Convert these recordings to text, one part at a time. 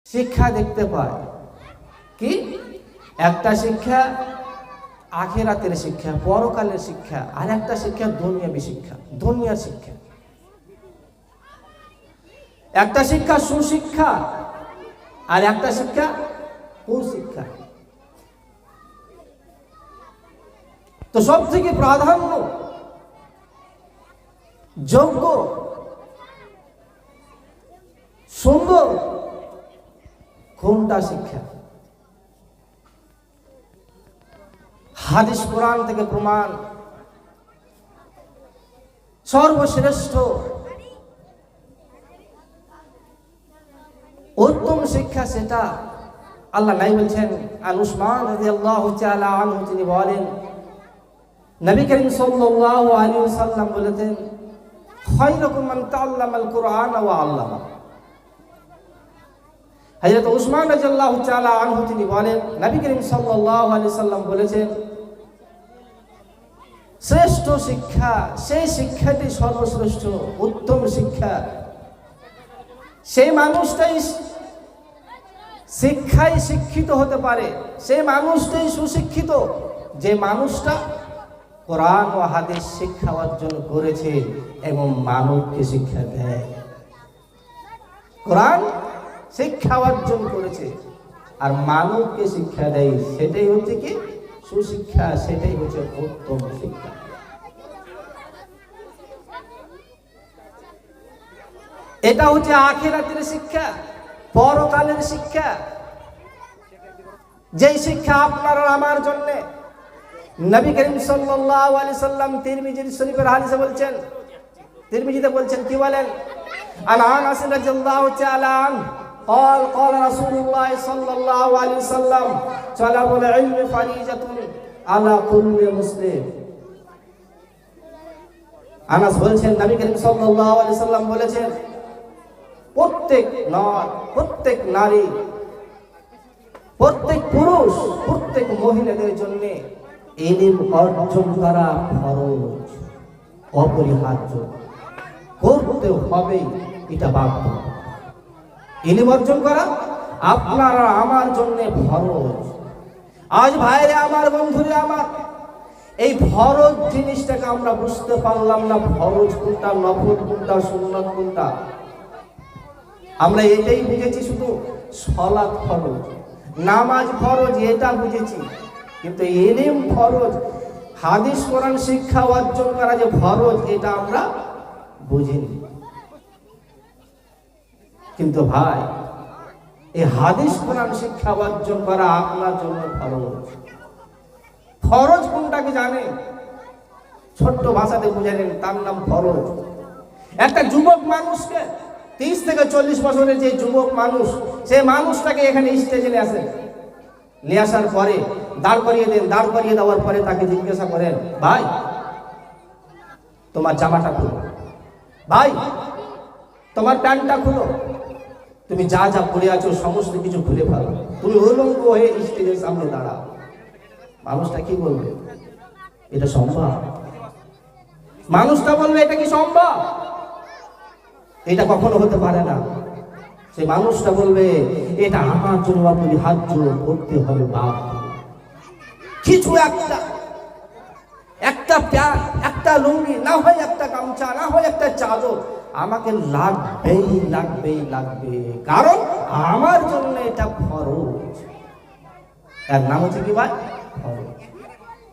শিক্ষা দেখতে পায় কি? একটা শিক্ষা আখিরাতের শিক্ষা, পরকালের শিক্ষা, আর একটা শিক্ষা দুনিয়াবী শিক্ষা, দুনিয়ার শিক্ষা। একটা শিক্ষা সুশিক্ষা আর একটা শিক্ষা কুশিক্ষা। তো সব থেকে প্রাধান্য যোগ্য সুন্দর কোনটা শিক্ষা? হাদিস কোরআন থেকে প্রমাণ, সর্বশ্রেষ্ঠ উত্তম শিক্ষা সেটা আল্লাহ নাই বলছেন। আন উসমান রাদিয়াল্লাহু তাআলা আনহু তিনি বলেন, নবী করিম সাল্লাল্লাহু আলাইহি ওয়াসাল্লাম বলেছেন, খায়রুকুম মান তাআল্লামাল কুরআন ওয়া আল্লামা। হযরত উসমান রাদিয়াল্লাহু তাআলা আনহু তিনি বলেন, নবী করিম সাল্লাল্লাহু আলাইহি ওয়াসাল্লাম বলেছেন, শ্রেষ্ঠ শিক্ষা সেই শিক্ষাটি সর্বশ্রেষ্ঠ উত্তম শিক্ষা সেই মানুষটাই শিক্ষায় শিক্ষিত হতে পারে, সেই মানুষটাই সুশিক্ষিত যে মানুষটা কোরআন ও হাদিস শিক্ষা অর্জন করেছে এবং মানবকে শিক্ষা দেয়। কোরআন শিক্ষা অর্জন করেছে আর মানবকে শিক্ষা দেয়, সেটাই হচ্ছে কি সুশিক্ষা, সেটাই হচ্ছে উত্তম শিক্ষা। এটা হচ্ছে আখিরাতের শিক্ষা, পরকালের শিক্ষা, যেই শিক্ষা আপনার আমার জন্য নবী করিম সাল্লাল্লাহু আলাইহি সাল্লাম তিরমিজি শরীফের হাদিসে বলছেন, তিরমিজিতে বলছেন, কি বলেন? আন আনাস রাদিয়াল্লাহু তাআলা আনহু قال قال رسول الله صلى الله عليه وسلم طلب العلم فريضة على كل مسلم। আনাস বলছেন, নবী করিম সাল্লাল্লাহু আলাইহি সাল্লাম বলেছেন, প্রত্যেক প্রত্যেক নারী, প্রত্যেক পুরুষ, প্রত্যেক মহিলাদের জন্য ইলম অর্জন করা ফরজ, অপরিহার্য, করতে হবে, এটা বাধ্য। ইলম অর্জন করা আপনার আমার জন্য ফরজ। আজ ভাইরে আমার, বন্ধুরে আমার, এই ফরজ জিনিসটাকে আমরা বুঝতে পারলাম না। ফরজ কোনটা, নফল কোনটা, সুন্নাত কোনটা, আমরা এটাই বুঝেছি শুধু সালাত ফরজ, নামাজ ফরজ, এটা বুঝেছি, কিন্তু ইলম ফরজ, হাদিস কোরআন শিক্ষা অর্জন করা যে ফরজ, এটা আমরা বুঝিনি। কিন্তু ভাই, এই হাদিস কোরআন শিক্ষা অর্জন করা আপনার জন্য ফরজ। ফরজ কোনটাকে জানেন? ছোট্ট ভাষাতে বুঝে নেন, তার নাম ফরজ। একটা যুবক মানুষকে, 30 থেকে 40 বছরের যে যুবক মানুষ, সেই মানুষটাকে এখানে স্টেজে নিয়ে আসেন, নিয়ে আসার পরে দাঁড় করিয়ে দেন। দাঁড় করিয়ে দেওয়ার পরে তাকে জিজ্ঞাসা করেন, ভাই তোমার জামাটা খুলো, ভাই তোমার প্যান্টটা খুলো, তুমি যা যা পড়ে আছো সমস্ত কিছু খুলে ফেলো, তুমি উলঙ্গ হয়ে স্টেজের সামনে দাঁড়াও। মানুষটা কি বলবে? এটা সম্ভব? মানুষটা বলবে এটা কি সম্ভব? এটা কখনো হতে পারে না। সে মানুষটা বলবে এটা আমার জন্য অপরিহার্য, করতে হবে বাপ। কিছু একটা প্যান্ট, একটা লুঙ্গি, না হয় একটা গামছা, না হয় একটা চাদর আমাকে লাগবেই লাগবেই লাগবে, কারণ আমার জন্য এটা ফরজ। এর নাম হচ্ছে কি ভাই? ফরজ।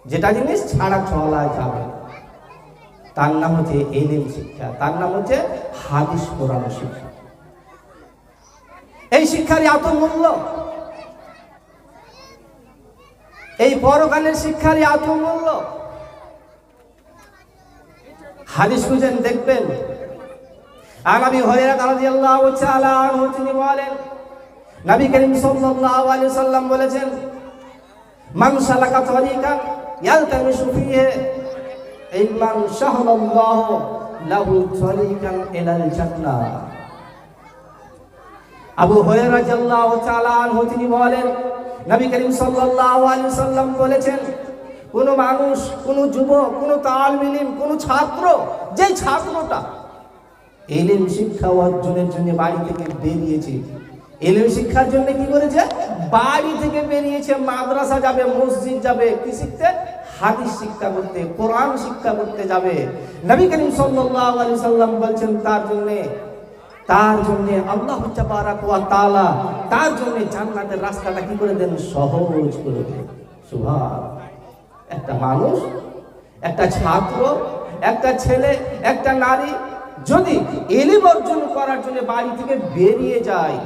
যেটা জিনিস ছাড়া চলা যাবে, তার নাম হচ্ছে ইলম শিক্ষা, তার নাম হচ্ছে হাদিস কোরআন শিক্ষা। এই শিক্ষার এত মূল্য, এই পরকালের শিক্ষার এত মূল্য। হাদিস খুঁজেন দেখবেন। আন আবি হুরায়রা রাদিয়াল্লাহু তাআলা আনহু তিনি বলেন, নবী করিম সাল্লাল্লাহু আলাইহি সাল্লাম বলেছেন, মান সালাকা তরিকান ইয়ালতামিসু ফিহি ইলমান শাহরাল্লাহু লাহু তরিকান ইলাল জান্নাহ। আবু হুরায়রা রাদিয়াল্লাহু তাআলা আনহু তিনি বলেন, নবী করিম সাল্লাল্লাহু আলাইহি সাল্লাম বলেছেন, কোন মানুষ, কোন যুবক, কোন তালিব ইলম, কোন ছাত্র, যে ছাত্রটা ইলম শিক্ষা অর্জনের জন্য বাড়ি থেকে বেরিয়েছে, ইলম শিক্ষার জন্য কি করেছে? বাড়ি থেকে বেরিয়েছে, মাদ্রাসা যাবে, মসজিদ যাবে, কি শিখতে? হাদিস শিক্ষা করতে, কোরআন শিক্ষা করতে যাবে। নবী করিম সাল্লাল্লাহু আলাইহি সাল্লাম বলছেন তার জন্য আল্লাহ তাবারাক ওয়া তাআলা তার জন্য জান্নাতের রাস্তাটা কি করে দেন? সহজ করে দেন। সুবহান। একটা মানুষ, একটা ছাত্র, একটা ছেলে, একটা নারী যদি ইলম অর্জন করার জন্য বাড়ি থেকে বেরিয়ে যায়,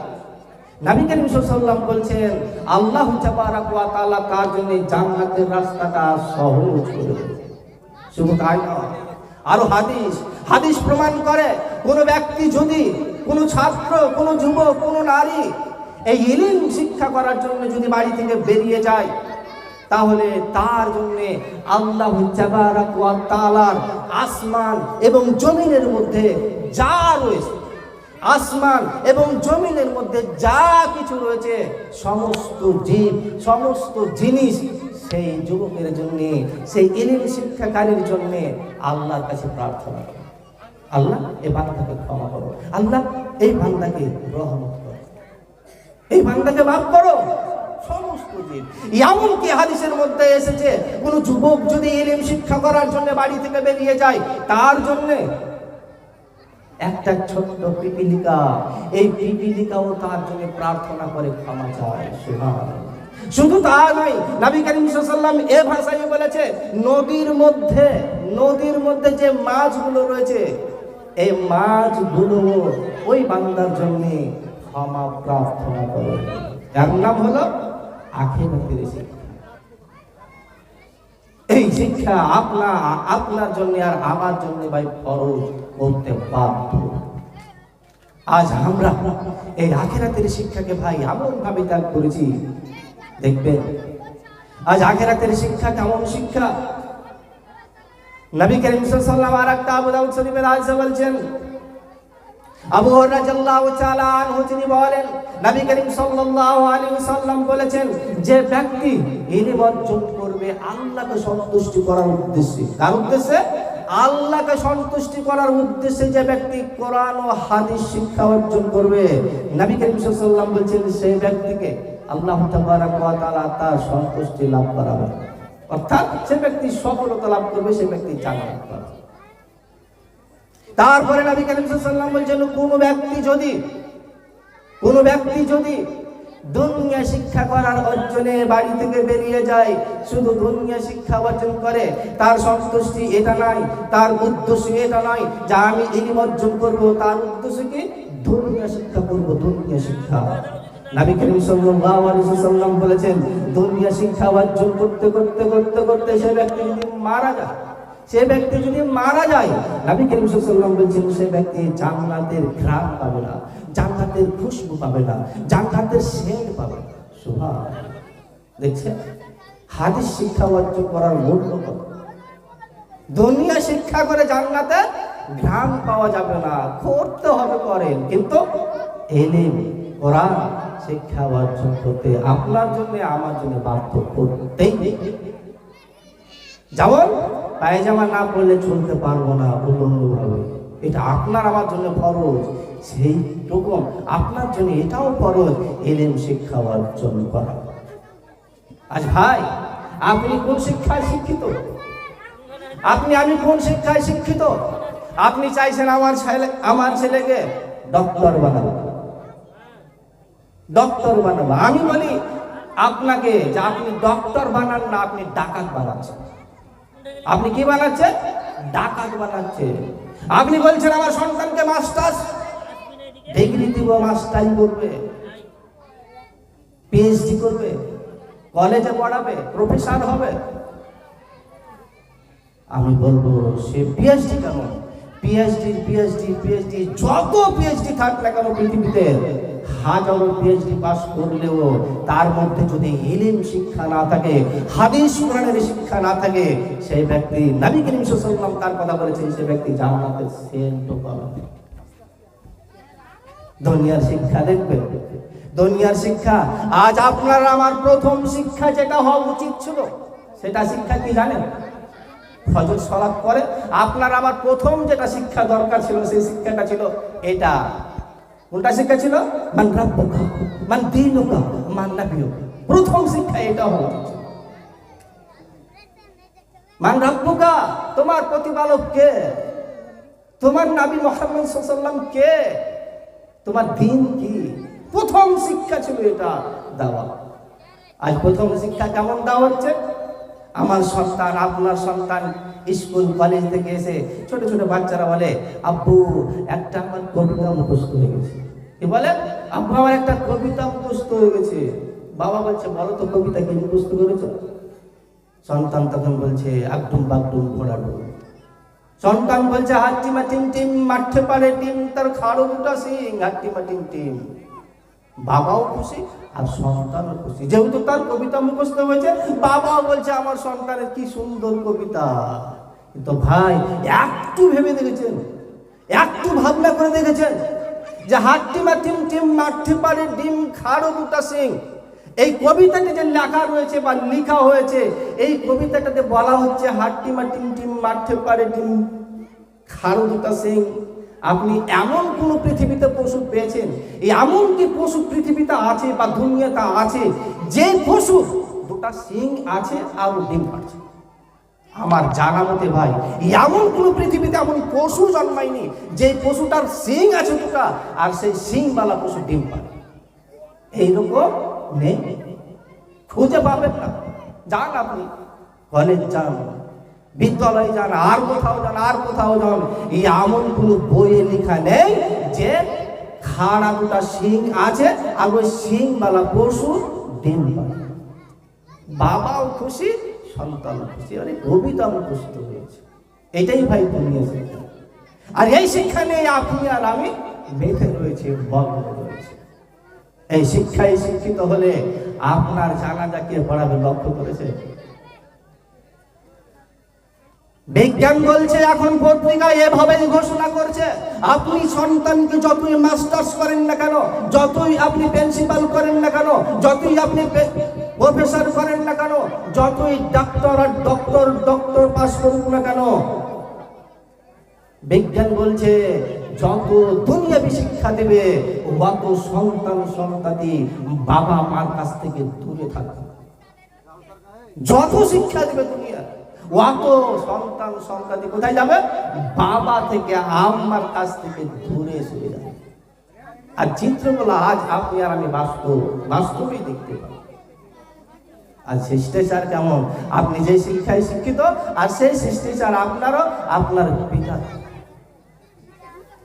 নবী করিম সাল্লাল্লাহু আলাইহি ওয়াসাল্লাম বলছেন আল্লাহ তাবারাক ওয়া তাআলা তার জন্য জান্নাতের রাস্তাটা সহজ করে দেন। শুধু তাই নয়, আরো হাদিস প্রমাণ করে কোন ব্যক্তি যদি, কোন ছাত্র, কোন যুবক, কোন নারী এই ইলম শিক্ষা করার জন্য যদি বাড়ি থেকে বেরিয়ে যায়, তাহলে তার জন্য আল্লাহ তাবারাক ওয়া তাআলার আসমান এবং জমিনের মধ্যে যা রয়েছে, আসমান এবং জমিনের মধ্যে যা কিছু রয়েছে, সমস্ত জীব, সমস্ত জিনিস সেই যুবকের জন্য, সেই ইলম শিক্ষাকারীর জন্য আল্লাহর কাছে প্রার্থনা করে, আল্লাহ এই বান্দাকে ক্ষমা করো, আল্লাহ এই বান্দাকে রহমত করো, এই বান্দাকে মাফ করো। সমস্ত জীব, এমনকি হাদিসের মধ্যে এসেছে কোন যুবক যদি ইলম শিক্ষা করার জন্য বাড়ি থেকে বেরিয়ে যায়, তার জন্য একটা ছোট্ট পিপিলিকা, এই পিপিলিকাও তার জন্য প্রার্থনা করে, ক্ষমা চায়। সুবহানাল্লাহ। শুধু তা নয়, নবী করিম সাল্লাল্লাহু আলাইহি ওয়াসাল্লাম এই ভাষায় বলেছে, নদীর মধ্যে যে মাছগুলো রয়েছে, এই মাছগুলো ওই বান্দার জন্য ক্ষমা প্রার্থনা করে। এর নাম হলো আখিরাতের শিক্ষা। এই শিক্ষা আপনার জন্য আর আমার জন্য ভাই ফরজ করতে বাধ্য। আজ আমরা এই আখিরাতের শিক্ষাকে ভাই এমন ভাবে ত্যাগ করেছি, দেখবেন আজ আখিরাতের শিক্ষা কেমন শিক্ষা। নবী করিম সাল্লাল্লাহু আলাইহি ওয়াসাল্লাম আরেকটা আবু দাউদ শরীফের হাদিসে বলছেন, আবু হুরায়রা রাদিয়াল্লাহু তাআলা আনহু তিনি বলেন, নবী করিম সাল্লাল্লাহু আলাইহি ওয়াসাল্লাম বলেছেন, যে ব্যক্তি ইলম অর্জন করবে আল্লাহকে সন্তুষ্টি করার উদ্দেশ্যে, কার উদ্দেশ্যে? আল্লাহকে সন্তুষ্টি করার উদ্দেশ্যে যে ব্যক্তি কোরআন ও হাদিস শিক্ষা অর্জন করবে, নবী করিম সাল্লাল্লাহু আলাইহি ওয়াসাল্লাম বলেছেন সেই ব্যক্তিকে আল্লাহ তাবারাক ওয়া তাআলা তার সন্তুষ্টি লাভ করাবে, অর্থাৎ সে ব্যক্তি সফলতা লাভ করবে, সে ব্যক্তি জান্নাত পাবে। তারপরে নবী করিম সাল্লাল্লাহু আলাইহি ওয়াসাল্লাম বলেছেন, কোন ব্যক্তি যদি দুনিয়া শিক্ষা করার অর্জনে বাড়ি থেকে বেরিয়ে যায়, শুধু দুনিয়া শিক্ষা অর্জন করে, তার সন্তুষ্টি এটা নাই, তার উদ্দেশ্য এটা নয় যে আমি ইলম অর্জন করব, তার উদ্দেশ্য কি? দুনিয়া শিক্ষা করব, দুনিয়া শিক্ষা। নবী করিম সাল্লাল্লাহু আলাইহি ওয়াসাল্লাম বলেছেন, দুনিয়া শিক্ষা অর্জন করতে করতে করতে করতে সে ব্যক্তি যদি মারা যায়, নবী করিম সাল্লাল্লাহু আলাইহি ওয়াসাল্লাম বলেছেন সে ব্যক্তি জান্নাতের ঘ্রাণ পাবে না, জান্নাতের খুশবু পাবে না, জান্নাতের সেন্ট পাবে না। সুবহানাল্লাহ। দেখছেন হাদিস শিক্ষা অর্জন করার মূল্য কত। দুনিয়া শিক্ষা করে জান্নাতে ঘ্রাণ পাওয়া যাবে না, করতে হবে করেন, কিন্তু ইলম কোরআন শিক্ষা অর্জন করতে আপনার জন্য আমার জন্য বাধ্য করতেই। যেমন পায়জামা না পরলে চলতে পারবো না উলঙ্গভাবে, এটা আপনার আমার জন্য ফরজ, সেই রকম আপনার জন্য এটাও ফরজ ইলম শিক্ষা অর্জন করা। আজ ভাই আপনি কোন শিক্ষায় শিক্ষিত? আমি কোন শিক্ষায় শিক্ষিত? আপনি চাইছেন আমার ছেলেকে ডক্টর বানাবো। আমি বলি আপনাকে যে আপনি ডক্টর বানান না, আপনি ডাকাত বানাচ্ছেন। আপনি কি বানাচ্ছেন? ডাকাত বানাচ্ছেন। আপনি বলছেন আমার সন্তানকে মাস্টার্স ডিগ্রি দিব, মাস্টারি করবে, পিএইচডি করবে, কলেজে পড়াবে, প্রফেসর হবে। আমি বলবো সে পিএইচডি কেন, পিএইচডি যত পিএইচডি থাক না কেন পৃথিবীতে, হাজারো পিএইচডি পাস করলেও তার মধ্যে যদি ইলম শিক্ষা না থাকে, হাদিস কোরআনের শিক্ষা না থাকে, সেই ব্যক্তি, নবী করিম সাল্লাল্লাহু আলাইহি ওয়াসাল্লাম তার কথা বলেছেন, সেই ব্যক্তি জান্নাতের সেন্টও পাবে না। দুনিয়ার শিক্ষা দেখবেন, দুনিয়ার শিক্ষা। আজ আপনার আমার প্রথম শিক্ষা যেটা হওয়া উচিত ছিল, সেটা শিক্ষা কি জানেন? ফজর সালাত করে আপনার আমার প্রথম যেটা শিক্ষা দরকার ছিল, সেই শিক্ষাটা ছিল এটা, কোনটা শিক্ষা ছিল? মান রাব্বুকা, মান দীনুকা, মান নাবিয়ুকা। প্রথম শিক্ষা এটা হলো মান রাব্বুকা, তোমার প্রতিপালক কে, তোমার নবী মুহাম্মদ সাল্লাল্লাহু আলাইহি ওয়াসাল্লাম কে, তোমার দ্বীন কি। প্রথম শিক্ষা ছিল এটা দেওয়া। আজ প্রথম শিক্ষা কেমন দেওয়া হচ্ছে? আমার সন্তান, আপনার সন্তান স্কুল কলেজ থেকে এসে ছোট ছোট বাচ্চারা বলে, আব্বু একটা আমার কবিতা মুখস্থ হয়ে গেছে। কি বলে? আব্বু আমার একটা কবিতা মুখস্থ হয়ে গেছে। বাবা বলছে, বলো তো কবিতা কি মুখস্থ করেছো? সন্তান তখন বলছে, একদম বাগডুম ঘোড়ার দৌড়। সন্তান বলছে, হাট্টিমা টিম টিম মাঠে পারে টিম, তার খাড়ো দুটা সিং, হাট্টিমা টিম টিম। বাবাও খুশি আর সন্তানও খুশি, যেহেতু তার কবিতা মুখস্থ হয়েছে। বাবাও বলছে, আমার সন্তানের কি সুন্দর কবিতা। কিন্তু ভাই, একটু ভেবে দেখেছেন, একটু ভাবনা করে দেখেছেন যে হাট্টিমা টিম টিম মাঠে পারে ডিম, খাড়ো দুটা সিং, এই কবিতাটি যে লেখা রয়েছে বা লেখা হয়েছে, এই কবিতাটাতে বলা হচ্ছে হাট্টিমা টিম টিম মাঠে পারে ডিম, খাড়ো দুটা সিং। আপনি এমন কোন পৃথিবীতে পশু পেয়েছেন, এমন কি পশু পৃথিবীতে আছে বা দুনিয়াতে আছে যে পশু দুটা সিং আছে আর ডিম পাচ্ছে? আমার জানা মতে ভাই, এমন কোন পৃথিবীতে এমন পশু জন্মায়নি যে পশুটার সিং আছে দুটা আর সেই সিংওয়ালা পশু ডিম পায়। এইরকম নেই, খুঁজে পাবেন না। যান আপনি কলেজ যান, বিদ্যালয়ে যান, আর কোথাও যান, আর কোথাও যান, এই এমন কোনো বইয়ে লেখা নেই যে খাড়া দুটা সিং আছে আর ওই সিংওয়ালা পশু ডিম পায়। বাবাও খুশি, সন্তান খুশি। আরে কবিতা মুখস্থ হয়েছে, এটাই ভাই দুনিয়া শিক্ষা। আর এই শিক্ষা নিয়ে আপনি আর আমি বেঁধে রয়েছে, বদ্ধ রয়েছে। এই শিক্ষায় শিক্ষিত হলে আপনার জানাজা কে পড়াবে লক্ষ্য করেছে? বিজ্ঞান বলছে, এখন পত্রিকায় এভাবে ঘোষণা করছে, আপনি সন্তানকে যতই মাস্টার্স করেন না কেন, যতই আপনি প্রিন্সিপাল করেন না কেন, যতই আপনি প্রফেসর করেন না কেন, যতই ডাক্তার আর ডক্টর পাস করুন না কেন, বিজ্ঞান বলছে যত দুনিয়াবি শিক্ষা দেবে অত সন্তান সন্ততি বাবা মার কাছ থেকে দূরে থাকবে। যত শিক্ষা দেবে দুনিয়া, অত সন্তান সন্ততি কোথায় যাবে? বাবা থেকে আম্মার কাছ থেকে দূরে সরে যাবে। আর চিত্রগুলো আজ আপনি আর আমি বাস্তবেই দেখতে পাই। আর শিষ্টাচার কেমন? আপনি যে শিক্ষায় শিক্ষিত আর সেই শিষ্টাচার আপনারও আপনার পিতা।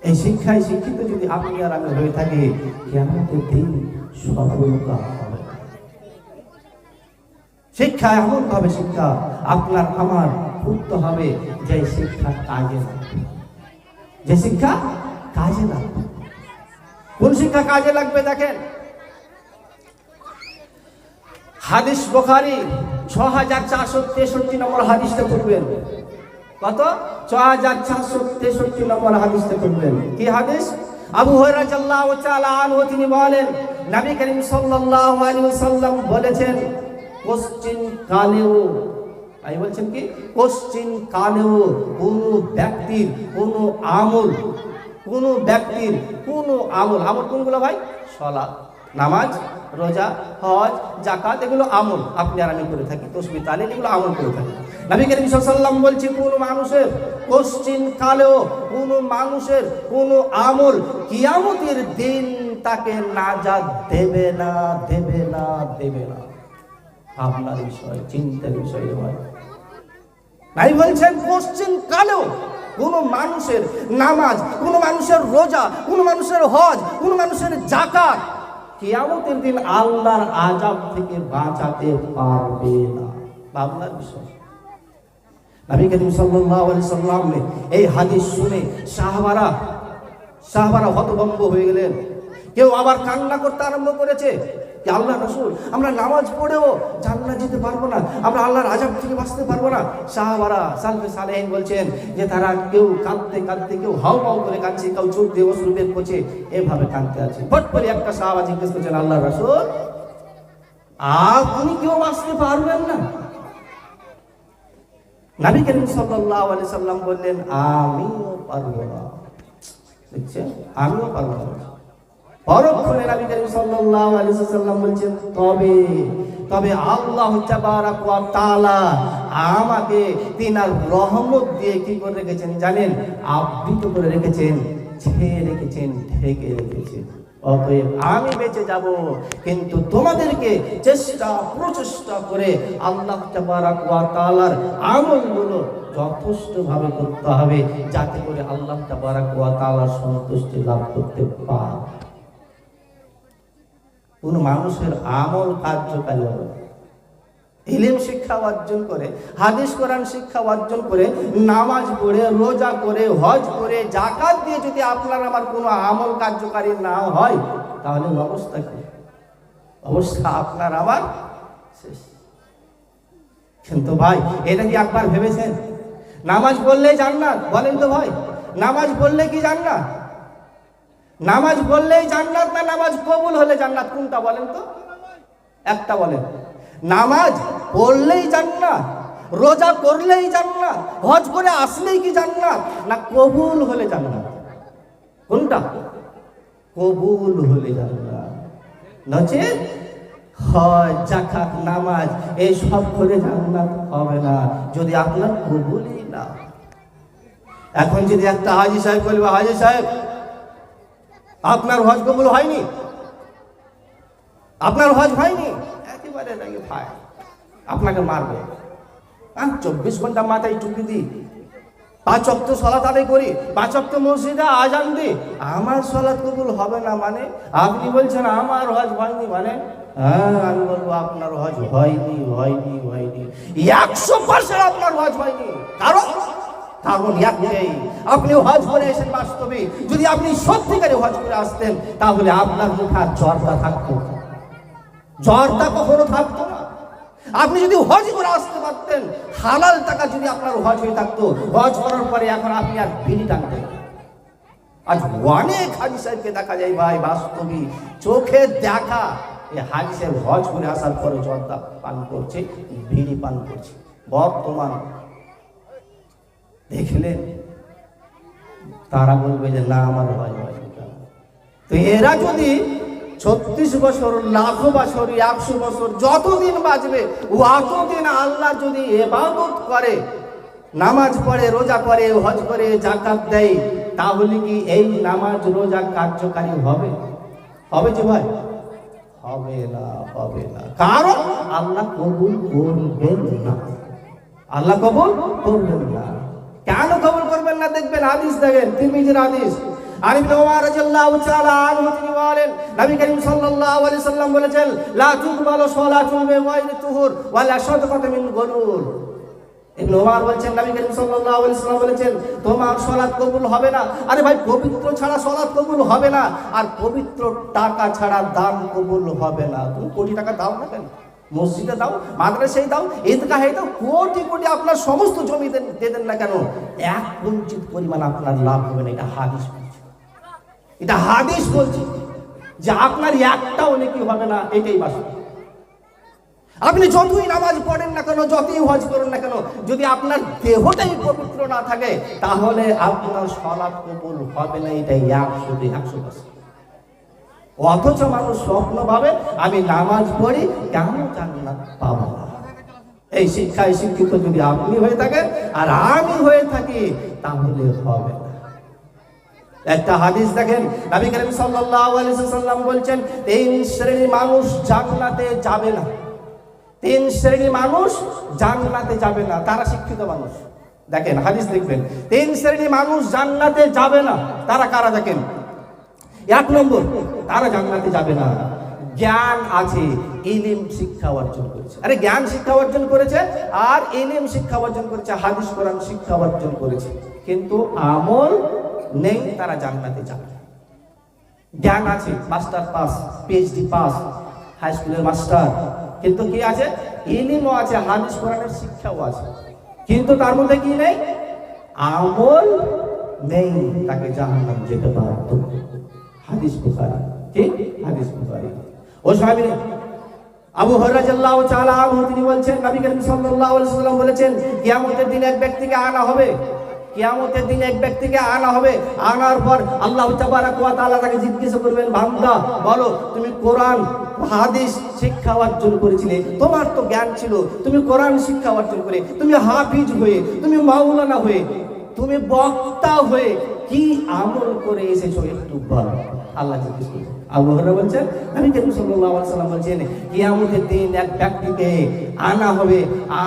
এই শিক্ষায় শিক্ষিত যদি আপনি আর আমি হয়ে থাকি, কিয়ামতের দিন সফলতা হবে। শিক্ষা এমন ভাবে শিক্ষা আপনার আমার পড়তে হবে যে শিক্ষা কাজে লাগবে, যে শিক্ষা কাজে লাগবে। কোন শিক্ষা কাজে লাগবে? দেখেন, হাদিস বুখারী 6463 নম্বর হাদিসটা পড়বেন। কত? 6463 নম্বর হাদিসটা পড়বেন। কি হাদিস? আবু হুরায়রা রাদিয়াল্লাহু তাআলা আনহু তিনি বলেন, নবী করিম সাল্লাল্লাহু আলাইহি ওয়াসাল্লাম বলেছেন, কোশ্চিন কালেও, আমি বলছেন কি, কোশ্চিন কালেও কোন ব্যক্তির কোন আমল, কোন ব্যক্তির কোন আমল, আমল কোনগুলো ভাই? সালাত, নামাজ, রোজা, হজ, যাকাত, এগুলো আমল আপনি আর আমি করে থাকি। তাসবিহ তাহলিল এগুলো আমল করে থাকি। নবী করিম সাল্লাল্লাহু আলাইহি ওয়াসাল্লাম বলছে, কোন মানুষের কোশ্চিন কালেও কোন মানুষের কোন আমল কিয়ামতের দিন তাকে নাজাত দেবে না, দেবে না, দেবে না। আপনার বিষয়, চিন্তার বিষয় হয়। নাই বলছেন কোশ্চিন কালেও কোন মানুষের নামাজ, কোন মানুষের রোজা, কোন মানুষের হজ, কোন মানুষের যাকাত কিয়ামতের দিন আল্লাহর আযাব থেকে বাঁচাতে পারবে না। আপনার বিষয়। নবী করিম সাল্লাল্লাহু আলাইহি সাল্লাম এই হাদিস শুনে সাহাবারা হতভম্ব হয়ে গেলেন। কেউ আবার কান্না করতে আরম্ভ করেছে, যে আল্লাহ রাসূল, আমরা নামাজ পড়েও জান্নাত যেতে পারবো না, আমরা আল্লাহর আযাব থেকে বাঁচতে পারবো না। সাহাবারা সালফে সালেহিন বলছেন যে তারা কেউ কাঁদতে কাঁদতে, কেউ হাউ হাউ করে কাঁদছে, কেউ চোখ দিয়ে অশ্রু বের করছে, এভাবে কাঁদতে আছে। হঠাৎ করে একটা সাহাবা জিজ্ঞেস করছেন, আল্লাহ রাসূল, আপনি কেউ বাঁচতে পারবেন না? নবী করিম সাল্লাল্লাহু আলাইহি সাল্লাম বললেন, আমিও পারবো না। দেখছেন, আমিও পারবো না। পরক্ষণে নবী করিম সাল্লাল্লাহু আলাইহি ওয়াসাল্লাম বলছেন তবে আল্লাহ তাবারাক ওয়া তাআলা আমাকে তিনার রহমত দিয়ে কি করে রেখেছেন জানেন? আবৃত করে রেখেছেন, ছেয়ে রেখেছেন, ঢেকে রেখেছেন। অতএব আমি বেঁচে যাব, কিন্তু তোমাদেরকে প্রচেষ্টা করে আল্লাহ তাবারাক ওয়া তাআলার আমলগুলো যথেষ্টভাবে করতে হবে, যাতে করে আল্লাহ তাবারাক ওয়া তাআলার সন্তুষ্টি লাভ করতে পারে। কোন মানুষের আমল কার্যকারী হবে, ইলম শিক্ষা অর্জন করে, হাদিস কোরআন শিক্ষা অর্জন করে, নামাজ পড়ে, রোজা করে, হজ করে, যাকাত দিয়ে যদি আপনার আমার কোনো আমল কার্যকারী না হয়, তাহলে অবস্থা কি? অবস্থা আপনার আমার শেষ। কিন্তু ভাই, এটা কি একবার ভেবেছেন নামাজ পড়লেই জান্নাত? বলেন তো ভাই, নামাজ পড়লে কি জান্নাত? নামাজ পড়লেই জান্নাত না নামাজ কবুল হলে জান্নাত? কোনটা বলেন তো? একটা বলেন। নামাজ পড়লেই জান্নাত, রোজা করলেই জান্নাত, হজ করে আসলেই কি জান্নাত, না কবুল হলে জান্নাত? কোনটা? কবুল হলে জান্নাত। নচেত হজ, যাকাত, নামাজ এই সব করে জান্নাত হবে না যদি আপনার কবুলই না। এখন যদি একটা হাজী সাহেব বলবে, হাজী সাহেব আপনার হজ কবুল হয়নি, আপনার হজ হয়নি, একেবারে ভাই আপনাকে মারবে। 24 ঘন্টা মাথায় টুপি দিই, 5 ওয়াক্ত সালাত আদায় করি, 5 ওয়াক্ত মসজিদে আজান দিই, আমার সালাত কবুল হবে না মানে? আপনি বলছেন আমার হজ হয়নি মানে? হ্যাঁ, আমি বলবো আপনার হজ হয়নি, হয়নি, হয়নি, 100% আপনার হজ হয়নি। কারণ একটাই, আপনি হজ করে এসেছেন বাস্তবে। যদি আপনি সত্যিকারে হজ করে আসতেন, তাহলে আপনার মুখে আর জ্বরটা থাকতো, জ্বরটা কখনো থাকতো না। আপনি যদি হজ করে আসতে পারতেন, হালাল টাকা যদি আপনার হজ হয়ে থাকতো, হজ করার পরে এখন আপনি আর বিড়ি টানতেন। আজ অনেক হাজী সাহেবকে দেখা যায় ভাই, বাস্তবে চোখে দেখা, এই হাজী সাহেব হজ করে আসার পরে জর্দা পান করছে, বিড়ি পান করছে। বর্তমান দেখলেন, তারা বলবে যে না আমার হজ হয়। তো এরা যদি 36 বছর, লাখ বছর, 100 বছর যতদিন বাঁচবে, অতদিন আল্লাহ যদি ইবাদত করে, নামাজ পড়ে, রোজা করে, হজ করে, যাকাত দেয়, তাহলে কি এই নামাজ রোজা কার্যকারী হবে? হবে যে ভাই? হবে না, হবে না। কারণ আল্লাহ কবুল করবেন না, আল্লাহ কবুল করবেন না। কেন কবুল করবেন না? দেখবেন হাদিস, দেখেন তিরমিজির হাদিস। আর ইবনে ওমর রাদিয়াল্লাহু তাআলা আনহু তিনি বলেন, নবী করিম সাল্লাল্লাহু আলাইহি সাল্লাম বলেছেন, লা তুকবালু সালাতুন বিগাইরি তুহুর ওয়া লা সাদাকাতুন মিন গুলুল। ইবনে ওমর বলেন, নবী করিম সাল্লাল্লাহু আলাইহি সাল্লাম বলেছেন, তোমার সালাত কবুল হবে না। আরে ভাই, পবিত্র ছাড়া সালাত কবুল হবে না, আর পবিত্র টাকা ছাড়া দান কবুল হবে না। তুমি কোটি টাকা দাও না কেন, মসজিদে দাও, মাদ্রাসায় দাও, ঈদগাহে দাও, কোটি কোটি আপনার সমস্ত জমি দেন না কেন, এক কুঞ্চিত পরিমাণ আপনার লাভ হবে না। এটা হাদিস বলছে, এটা হাদিস বলছে যে আপনার একটাও নেকি হবে না। এটাই বাস্তব। আপনি যতই নামাজ পড়েন না কেন, যতই হজ করেন না কেন, যদি আপনার দেহটাই পবিত্র না থাকে, তাহলে আপনার সালাত কবুল হবে না। এটাই 100%। অথচ মানুষ স্বপ্ন ভাবে আমি নামাজ পড়ি, কেন জান্নাত পাবো না। এই শিক্ষায় শিক্ষিত যদি আপনি হয়ে থাকেন আর আমি হয়ে থাকি, তাহলে হবে না। একটা হাদিস দেখেন, নবী করিম সাল্লাল্লাহু আলাইহি ওয়াসাল্লাম বলছেন, 3 শ্রেণীর মানুষ জান্নাতে যাবে না। 3 শ্রেণীর মানুষ জান্নাতে যাবে না। তারা শিক্ষিত মানুষ। দেখেন হাদিস দেখবেন, 3 শ্রেণীর মানুষ জান্নাতে যাবে না। তারা কারা? দেখেন, 1 নম্বর, তারা জান্নাতে যাবে না, জ্ঞান আছে, ইলম শিক্ষা অর্জন করেছে। আরে জ্ঞান শিক্ষা অর্জন করেছে আর ইলম শিক্ষা অর্জন করেছে, হাদিস কোরআন শিক্ষা অর্জন করেছে, কিন্তু আমল নেই, তারা জান্নাতে যাবে না। জ্ঞান আছে, master pass, PhD pass, high স্কুলের মাস্টার, কিন্তু কি আছে? ইলমও আছে, হাদিস কোরআনের শিক্ষাও আছে, কিন্তু তার মধ্যে কি নেই? আমল নেই, তাকে জাহান্নাম যেতে বাধ্য। হাদিস বুখারী, ঠিক? হাদিস বুখারী। ও সাহাবী আবু হুরায়রা রাদিয়াল্লাহু তাআলা আনহু তিনি বলেন, নবী করিম সাল্লাল্লাহু আলাইহি ওয়াসাল্লাম বলেছেন, কিয়ামতের দিন এক ব্যক্তিকে আনা হবে, কিয়ামতের দিন এক ব্যক্তিকে আনা হবে, আনার পর আল্লাহ তাবারাক ওয়া তাআলা তাকে জিজ্ঞেস করবেন, বান্দা বলো তুমি কোরআন হাদিস শিক্ষা অর্জন করেছিলে, তোমার তো জ্ঞান ছিল, তুমি কোরআন শিক্ষা অর্জন করে তুমি হাফিজ হয়ে, তুমি মাওলানা হয়ে, তুমি বক্তা হয়ে কি আমল করে এসেছো একটু বলো। আল্লাহ জিজ্ঞেস করবেন। আবু হুরায়রা বলছেন, নবী করিম সাল্লাল্লাহু আলাইহি ওয়াসাল্লাম বলছেন, কিয়ামতের দিন এক ব্যক্তিকে আনা হবে,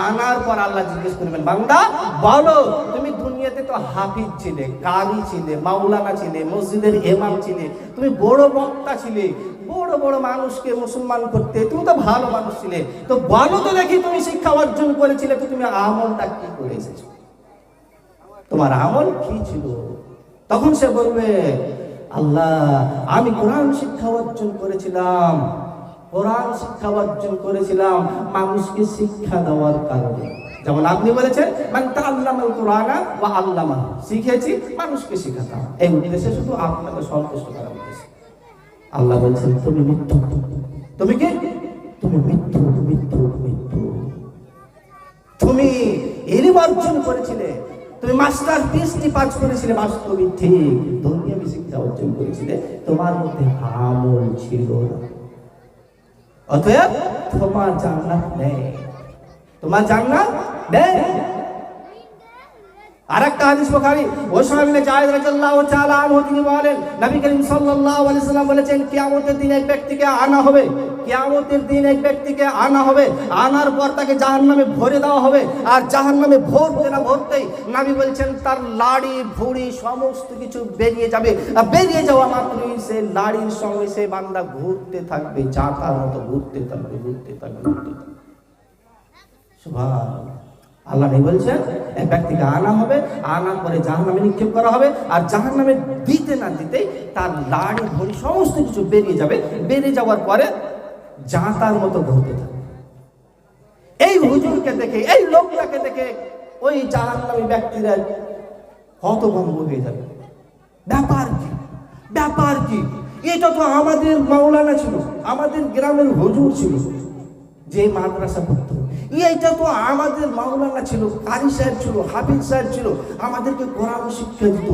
আনার পর আল্লাহ জিজ্ঞেস করবেন, বান্দা বলো তুমি দুনিয়াতে তো হাফিজ ছিলে, কারি ছিলে, মাওলানা ছিলে, মসজিদের ইমাম ছিলে, তুমি বড় বক্তা ছিলে, বড় বড় মানুষকে মুসলমান করতে, তুমি তো ভালো মানুষ ছিলে, তো বলো তো দেখি তুমি শিক্ষা অর্জন করেছিলে, তো তুমি আমলটা কি করে এসেছো, তোমার আমল কি ছিল? তখন সে বলবে, আল্লাহ আমি কোরআন শিক্ষা অর্জন করেছিলাম, কোরআন শিক্ষা অর্জন করেছিলাম মানুষকে শিক্ষা দেওয়ার কারণে। যেমন আপনি বলেছেন, মান তাআল্লামাল কুরআনা ওয়া আল্লামাহু, শিখেছি মানুষকে শেখাতাম, এই উদ্দেশ্যে শুধু আপনাকে সন্তুষ্ট করার উদ্দেশ্যে। আল্লাহ বলছেন, তুমি মিথ্যু, তুমি কি? তুমি মিথ্যু, মিথ্যু, মিথ্যু। তুমি ইলম অর্জন করেছিলে, তুমি মাস্টার পিএইচডি পাস করেছিলে, বাস্তবিক ঠিক দুনিয়াবি শিক্ষা অর্জন করেছিলে, তোমার মধ্যে আমল ছিল না, অতএব তোমার জান্নাত নেই, তোমার জান্নাত নেই। আরেকটা হাদিস বুখারী, ওসামা ইবনে যায়েদ রাদিয়াল্লাহু তাআলা আনহু তিনি বলেন, নবী করিম সাল্লাল্লাহু আলাইহি ওয়াসাল্লাম বলেছেন, কিয়ামতের দিন এক ব্যক্তিকে আনা হবে, কিয়ামতের দিন এক ব্যক্তিকে আনা হবে, আনার পর তাকে জাহান্নামে ভরে দেওয়া হবে, আর জাহান্নামে ভরতে না ভরতেই নবী বলছেন তার লাড়ি ভুঁড়ি সমস্ত কিছু বেরিয়ে যাবে, আর বেরিয়ে যাওয়া মাত্রই সে লাড়ির সঙ্গে সে বান্দা ঘুরতে থাকবে, চাকার মতো ঘুরতে থাকবে, ঘুরতে থাকবে, ঘুরতে থাকবে। সুবহানাল্লাহ। আল্লাহ নেই বলছেন, এক ব্যক্তিকে আনা হবে, আনার পরে জাহান্নামে নিক্ষেপ করা হবে, আর জাহান্নামে দিতে না দিতেই তার লাড়ি ভুঁড়ি সমস্ত কিছু বেরিয়ে যাবে, বেরিয়ে যাওয়ার পরে জাঁতার মতো ঘুরতে থাকবে। এই হুজুরকে দেখে, এই লোকটাকে দেখে ওই জাহান্নামী ব্যক্তিরা হতভম্ব হয়ে যাবে। ব্যাপার কি, ব্যাপার কি? এটা তো আমাদের মাওলানা ছিল, আমাদের গ্রামের হুজুর ছিল, যে মাদ্রাসা পড়তো, এইটা তো আমাদের মাওলানা ছিল, কারি সাহেব ছিল, হাফিজ সাহেব ছিল, আমাদেরকে কোরআন শিক্ষা দিত,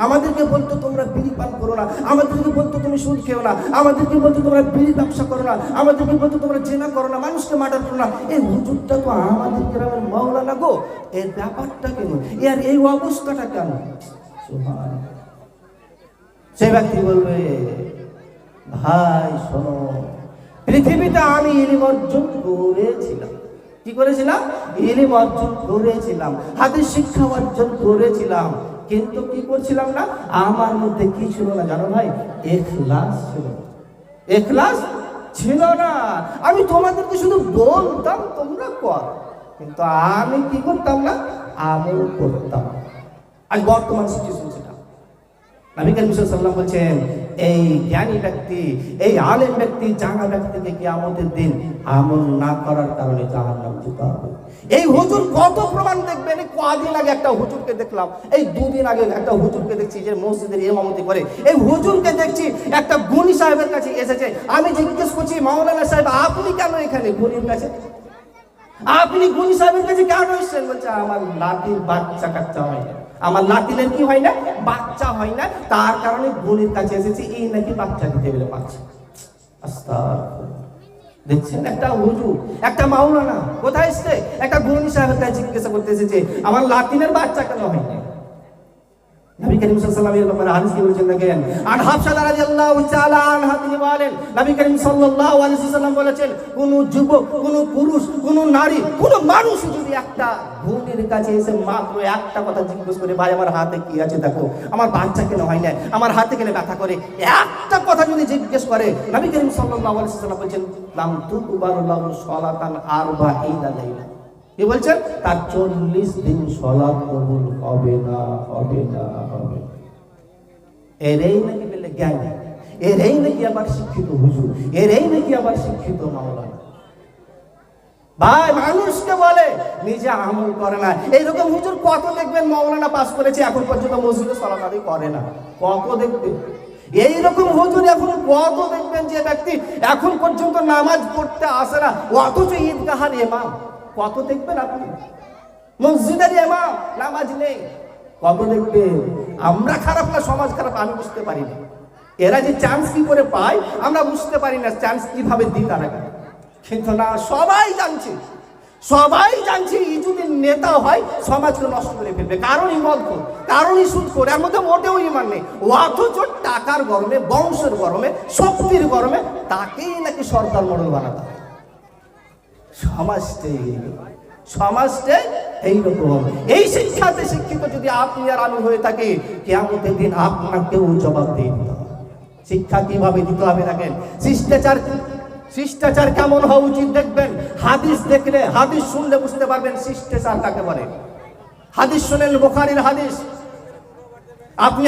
আমাদেরকে বলতো তোমরা বিড়ি পান করো না, আমাদেরকে বলতো তুমি সুদ খেও না, আমাদেরকে বলতো তোমরা বিড়ি ব্যবসা করো না, আমাদেরকে বলতো তোমরা জেনা করো না, মানুষকে মার্ডার করো না। এই হুজুরটা তো আমাদের গ্রামের মাওলানা গো, এর ব্যাপারটা কেন, এর এই অবস্থাটা কেন? সে ব্যক্তি বলবে, ভাই শোনো, পৃথিবীতে আমি ইলম অর্জন করেছিলাম। কি করেছিলাম? ইলম অর্জন করেছিলাম, হাদিস শিক্ষা অর্জন করেছিলাম, কিন্তু কি করছিলাম না? আমার মধ্যে কি ছিল না জানো ভাই? ইখলাস ছিল না, ইখলাস ছিল না। আমি তোমাদেরকে শুধু বলতাম তোমরা কর, কিন্তু আমি কি করতাম না? আমল করতাম। আজ বর্তমান সিচুয়েশন সেটা। নবী করিম সাল্লাল্লাহু আলাইহি ওয়াসাল্লাম বলছেন, এই জ্ঞানী ব্যক্তি, এই আলেম ব্যক্তি, জানা ব্যক্তিকে কিয়ামতের দিন আমল না করার কারণে জাহান্নামে যেতে হবে। এই হুজুর কত প্রমাণ দেখবেন। কদিন আগে একটা হুজুরকে দেখলাম, এই দুদিন আগে একটা হুজুরকে দেখছি যে মসজিদের ইমামতি করে, এই হুজুরকে দেখছি একটা গুণী সাহেবের কাছে এসেছে। আমি জিজ্ঞেস করছি, মাওলানা সাহেব আপনি কেন এখানে গুণীর কাছে? আপনি গুণী সাহেবের কাছে কেন এসেছেন? বলছে, আমার নাতির বাচ্চা কাচ্চা হয় না, আমার নাতিনের কি হয় না? বাচ্চা হয় না, তার কারণে গুণীর কাছে এসেছি, এই নাকি বাচ্চা দিতে বলে পাচ্ছে। আস্তাগফিরুল্লাহ। দেখছেন, একটা হুজুর, একটা মাওলানা কোথায় এসছে? একটা গুণী সাহেবের কাছে জিজ্ঞাসা করতে এসেছে, আমার নাতিনের বাচ্চা কেন হয় না? নবী করিম সাল্লাল্লাহু আলাইহি ওয়াসাল্লাম এর ব্যাপারে হাদিস কি বলেছেন দেখেন। আন হাফসা রাদিয়াল্লাহু তাআলা আনহা তিনি বলেন, নবী করিম সাল্লাল্লাহু আলাইহি ওয়াসাল্লাম বলেছেন, কোন যুবক, কোন পুরুষ, কোন নারী, কোন মানুষ যদি একটা গুণীর কাছে এসে মাত্র একটা কথা জিজ্ঞেস করে, ভাই আমার হাতে কি আছে দেখো, আমার বাচ্চা কেন হয় না, আমার হাতে কেন ব্যথা করে, একটা কথা যদি জিজ্ঞেস করে, নবী করিম সাল্লাল্লাহু আলাইহি ওয়াসাল্লাম বলেন, লাম তুকবালু লাহু সালাতান 40 লাইলা। কি বলছেন? তার 40 দিন সালাত কবুল হবে না, হবে না, হবে না। এরই নাকি বলে জ্ঞানী, এরই নাকি আবার শিক্ষিত হুজুর, এরই নাকি আবার শিক্ষিত মাওলানা। ভাই মানুষকে বলে, নিজে আমল করে না। এইরকম হুজুর কত দেখবেন, মাওলানা পাস করেছে, এখন পর্যন্ত মসজিদে সালাত আদায় করে না। কত দেখবেন এইরকম হুজুর, এখন কত দেখবেন যে ব্যক্তি এখন পর্যন্ত নামাজ পড়তে আসে না, অথচ ঈদগাহের ইমাম। কত দেখবেন আপনি, মসজিদের ইমাম, নামাজ নেই। কবে দেখবে আমরা খারাপ না সমাজ খারাপ আমি বুঝতে পারি না। এরা যে চান্স কি করে পায় আমরা বুঝতে পারি না, চান্স কিভাবে দিই তারা। কিন্তু না, সবাই জানছে এই যদি নেতা হয় সমাজকে নষ্ট করে ফেলবে, কারণই মদ, কারণই সুদ করে, এর মধ্যে মোটেও ইমান নেই। অথচ টাকার গরমে, বংশের গরমে, শক্তির গরমে তাকেই নাকি সরকার মডেল বানাতে হয়। সমাজটাই এইরকম। এই শিক্ষাতে শিক্ষিত যদি আপনি আর আমি হয়ে থাকি, কিয়ামতের দিন আপনাকেও জবাব দিয়ে দিতে হবে। শিক্ষা কিভাবে দিতে হবে দেখেন, শিষ্টাচার কেমন হওয়া উচিত দেখবেন। হাদিস দেখলে, হাদিস শুনলে বুঝতে পারবেন শিষ্টাচার কাকে বলে। হাদিস শুনেন, বুখারীর হাদিস।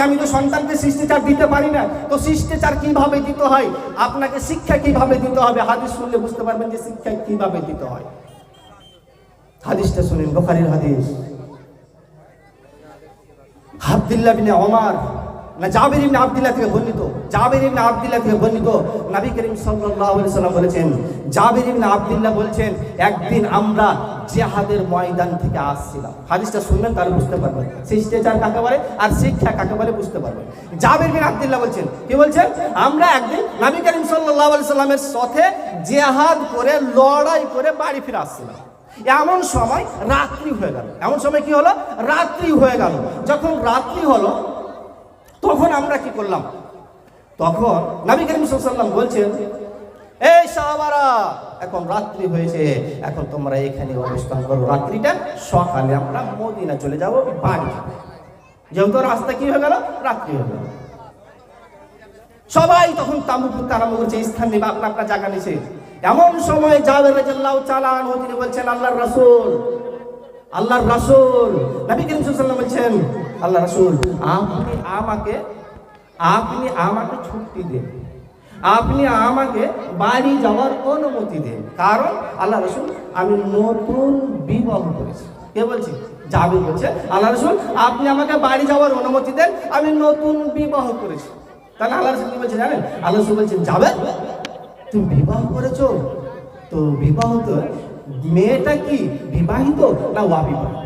আমি তো সন্তানকে শিষ্টাচার দিতে পারি না, তো শিষ্টাচার কিভাবে দিতে হয়, আপনাকে শিক্ষা কিভাবে দিতে হবে, হাদিস শুনলে বুঝতে পারবেন যে শিক্ষা কিভাবে দিতে হয়। হাদিসটা শুনেন, বুখারীর হাদিস। আব্দুল্লাহ বিন ওমর না জাবির ইবনে আব্দুল্লাহ থেকে বর্ণিত, জাবির ইবনে আব্দুল্লাহ থেকে বর্ণিত, নবী করিম সাল্লাল্লাহু আলাইহি ওয়াসাল্লাম বলেছেন, জাবির ইবনে আব্দুল্লাহ বলছেন, একদিন আমরা জিহাদের ময়দান থেকে আসছিলাম। হাদিসটা শুনবেন তাহলে বুঝতে পারবেন শিষ্টাচার কাকে বলে আর শিক্ষা কাকে বলে, বুঝতে পারবেন। জাবির বিন আব্দুল্লাহ বলছেন, কি বলছেন, আমরা একদিন নবী করিম সাল্লাল্লাহু আলাইহি ওয়াসাল্লামের সাথে জিহাদ করে, লড়াই করে বাড়ি ফিরে আসছিলাম। এমন সময় রাত্রি হয়ে গেল। এমন সময় কি হলো, রাত্রি হয়ে গেল। যখন রাত্রি হলো তখন আমরা কি করলাম, তখন নবী করিম সাল্লাল্লাহু আলাইহি ওয়াসাল্লাম বলছেন, এই সাহাবারা, এখন রাত্রি হয়েছে, এখন তোমরা এখানে অবস্থান করো, রাত্রিটা সকালে আমরা মদিনা চলে যাব বাড়ি। যেহেতু রাস্তা কি হয়ে গেল, রাত্রি হয়ে গেল। সবাই তখন তাঁবু পুঁততে আরম্ভ করছে, স্থান নেবে, আপনা আপনার জায়গা নিছে। এমন সময় জাবের রাদিয়াল্লাহু তাআলা আনহু তিনি বলছেন, আল্লাহর রাসূল নবী করিম সাল্লাল্লাহু আলাইহি ওয়াসাল্লাম বলছেন, আল্লাহ রাসূল আপনি আমাকে ছুটি দেন, আপনি আমাকে বাড়ি যাওয়ার অনুমতি দেন, কারণ আল্লাহ রাসূল আমি নতুন বিবাহ করেছি। কে বলছে, জাবের বলছে, আল্লাহ রাসূল আপনি আমাকে বাড়ি যাওয়ার অনুমতি দেন, আমি নতুন বিবাহ করেছি। তাহলে আল্লাহ রাসূল কি বলছে জানেন, আল্লাহ রাসূল বলছেন, জাবের তুমি বিবাহ করেছো, তো বিবাহিত মেয়েটা কি বিবাহিত না অবিবাহিত?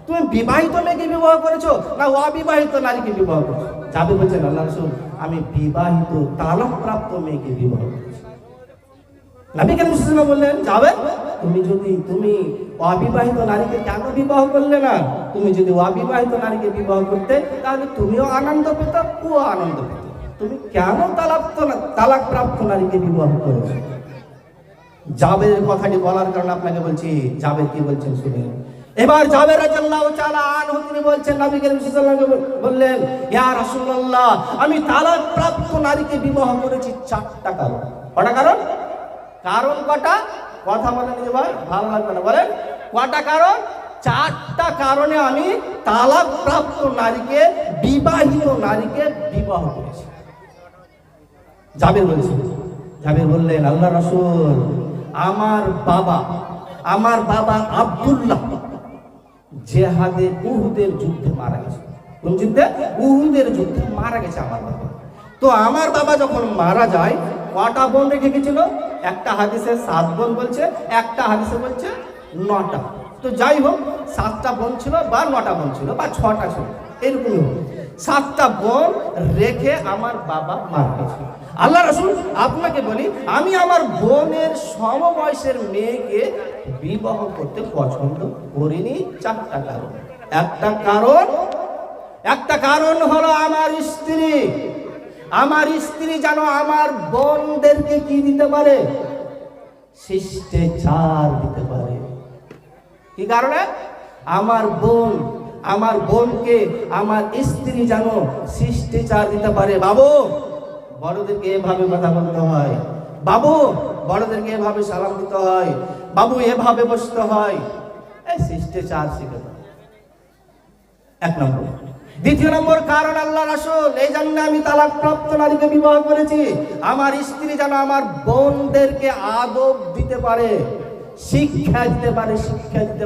তুমি বিবাহিত মেয়েকে বিবাহ করেছো না অবিবাহিত নারীকে বিবাহ করেছো? জাবের বলছেন, আল্লাহ রাসূল আমি বিবাহিত তালাকপ্রাপ্ত মেয়েকে বিবাহ করেছি। নবী করিম সাল্লাল্লাহু আলাইহি ওয়াসাল্লাম বললেন, জাবের তুমি অবিবাহিত নারীকে কেন বিবাহ করলে না? তুমি যদি অবিবাহিত নারীকে বিবাহ করতে তাহলে তুমিও আনন্দ পেত, ও আনন্দ পেত। তুমি কেন তালাকপ্রাপ্ত নারীকে বিবাহ করেছো? জাবের কথাটি বলার কারণে আপনাকে বলছি, জাবের কি বলছেন শুনুন। এবার জাবের রাদিয়াল্লাহু তাআলা আনহু তিনি বলছেন, নবী করিম সাল্লাল্লাহু আলাইহি ওয়াসাল্লাম বললেন, ইয়া রাসূলুল্লাহ আমি তালাকপ্রাপ্ত নারীকে বিবাহ করেছি 4টা কারণ। কটা কারণ? কারণ কটা? কথা বলেন যে ভাই, ভালো লাগবে না, বলেন কটা কারণ? 4টা কারণে আমি তালাকপ্রাপ্ত নারীকে, বিবাহিত নারীকে বিবাহ করেছি। জাবের বললেন, আল্লাহ রাসূল আমার বাবা আব্দুল্লাহ জিহাদে উহুদের যুদ্ধে মারা গেছে। কোন যুদ্ধে? উহুদের যুদ্ধে মারা গেছে আমার বাবা। তো আমার বাবা যখন মারা যায়, কটা বোন রেখে গেছিল? একটা হাদিসে 7 বোন বলছে, একটা হাদিসে বলছে 9টা। তো যাই হোক, 7টা বোন ছিল বা 9টা বোন ছিল বা 6টা ছিল, এরকমই হোক, 7টা বোন রেখে আমার বাবা মারা গেছে। আল্লাহ রাসূল আপনাকে বলি, আমি আমার বোনের সমবয়সের মেয়েকে বিবাহ করতে পছন্দ করিনি। 4টা কারণ। একটা কারণ হলো আমার স্ত্রী যেন আমার বোনদেরকে কি দিতে পারে? শিষ্টাচার দিতে পারে। কি কারণে? আমার বোনকে আমার স্ত্রী যেন শিষ্টাচার দিতে পারে। বাবু বড়দেরকে এভাবে কথা বলতে হয়, বাবু বড়দেরকে এভাবে সালাম দিতে হয়, বাবু এভাবে বসতে হয়, এই শিষ্টাচার শিখে। 1 নম্বর। 2 নম্বর কারণ, আল্লাহ রাসূল এই জন্য আমি তালাকপ্রাপ্ত নারীকে বিবাহ করেছি, আমার স্ত্রী যেন আমার বোনদেরকে আদব দিতে পারে, শিক্ষা দিতে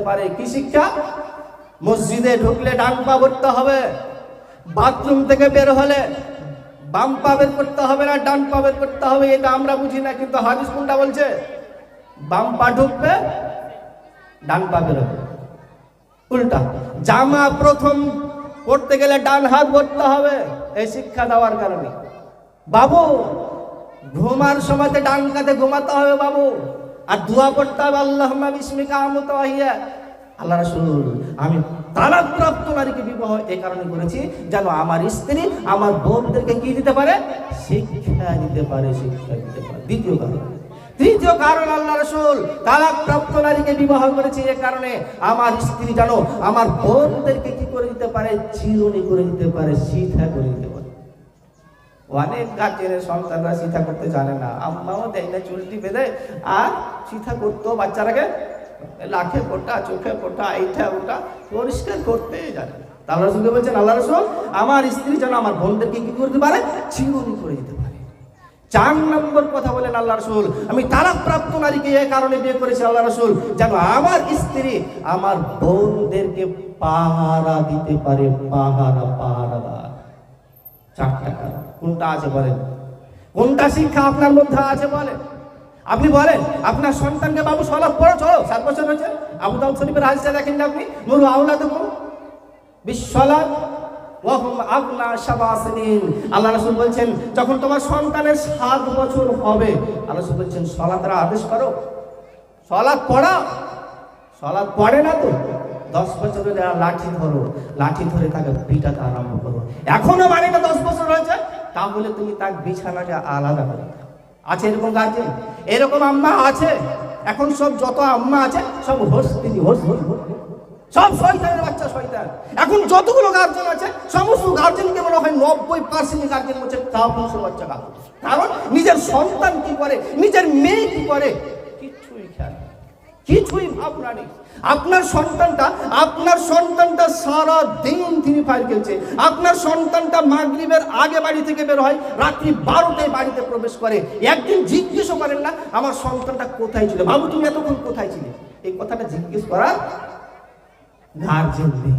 পারে। কি শিক্ষা? মসজিদে ঢুকলে ডান পা করতে হবে, বাথরুম থেকে বের হলে বাম পা বের করতে হবে না, ডান পা বের করতে হবে। এটা আমরা বুঝি না, কিন্তু হাদিস কোনটা বলছে? বাম পা ঢুকবে, ডান পা বের হবে, উল্টা। জামা প্রথম পড়তে গেলে ডান হাত ধরতে হবে, এই শিক্ষা দেওয়ার কারণে। বাবু ঘুমার সময়তে ডান কাঁধে ঘুমাতে হবে বাবু, আর দোয়া পড়তে হবে আল্লাহুম্মা বিসমিকা আমুতু ওয়া আহইয়া। আল্লাহ রাসূল আমি তালাক প্রাপ্ত নারীকে বিবাহ এই কারণে করেছি যেন আমার স্ত্রী আমার বোনদেরকে কি দিতে পারে, শিক্ষা দিতে পারে, শিক্ষা দিতে পারে। দ্বিতীয় কারণ। তৃতীয় কারণ, আল্লাহ রাসূল তালাক প্রাপ্ত নারীকে বিবাহ করেছি এই কারণে আমার স্ত্রী যেন আমার বোনদেরকে কি করে দিতে পারে, চিরুনি করে দিতে পারে, শিক্ষা করে দিতে পারে। অনেক গার্জেনের সন্তানরা শিক্ষা করতে জানে না, আম্মাও দেয় না চুলটি বেঁধে, আর শিক্ষা করতো বাচ্চারাকে লাখে ফোটা, চোখে ফোটা, এইটা ওটা পরিষ্কার করতে জানে না। আল্লাহ রাসূল বলছেন, আল্লাহ রাসূল আমার স্ত্রী যেন আমার বোনদেরকে কি করতে পারে, চিরুনি করে দিতে পারে। 4 নম্বর কথা বলেন আল্লাহ রাসূল আমি তালাক প্রাপ্ত নারীকে এই কারণে বিয়ে করেছি আল্লাহ রাসূল যেন আমার স্ত্রী আমার বোনদেরকে পাহারা দিতে পারে, পাহারাদার। 4টা কারণ। কোনটা আছে বলেন? কোনটা শিক্ষা আপনার মধ্যে আছে বলেন? আপনি বলেন আপনার সন্তানকে বাবু সালাত পড়ো, চলো 7 বছর হয়েছে, আবু দাউদ শরীফের হাদিসটা দেখেন না আপনি, মুরু আওলাদাকুম বিসসালাত ওয়া হুম আবনা সাবআ সিনিন। আল্লাহ রাসূল বলছেন যখন তোমার সন্তানের 7 বছর হবে, আল্লাহ রাসূল বলছেন সালাতের আদেশ করো, সালাত পড়া। সালাত পড়ে না তো 10 বছরের লাঠি ধরো, লাঠি ধরে তাকে পিটাতে আরম্ভ করো। এখনো মানে না 10 বছর হয়েছে, তাহলে তুমি তার বিছানাটা আলাদা করে দাও। আছে এরকম গার্জেন, এরকম আম্মা আছে। এখন সব যত আম্মা আছে সব সব শয়তানের বাচ্চা, শয়তান। এখন যতগুলো গার্জেন আছে সমস্ত গার্জেনকে মনে হয় 90% গার্জেন হচ্ছে কাপুরুষের বাচ্চা। কারণ নিজের সন্তান কি করে, নিজের মেয়ে কি করে কিছুই খেয়াল, কিছুই ভাবনা নেই। আপনার সন্তানটা সারা দিন ফ্রি ফায়ার খেলছে। আপনার সন্তানটা মাগরিবের আগে বাড়ি থেকে বের হয়, রাত্রি 12টায় বাড়িতে প্রবেশ করে। একদিন জিজ্ঞেসও করেন না আমার সন্তানটা কোথায় ছিল, বাবু তুমি এতক্ষণ কোথায় ছিলে, এই কথাটা জিজ্ঞেস করার গার্জেন নেই।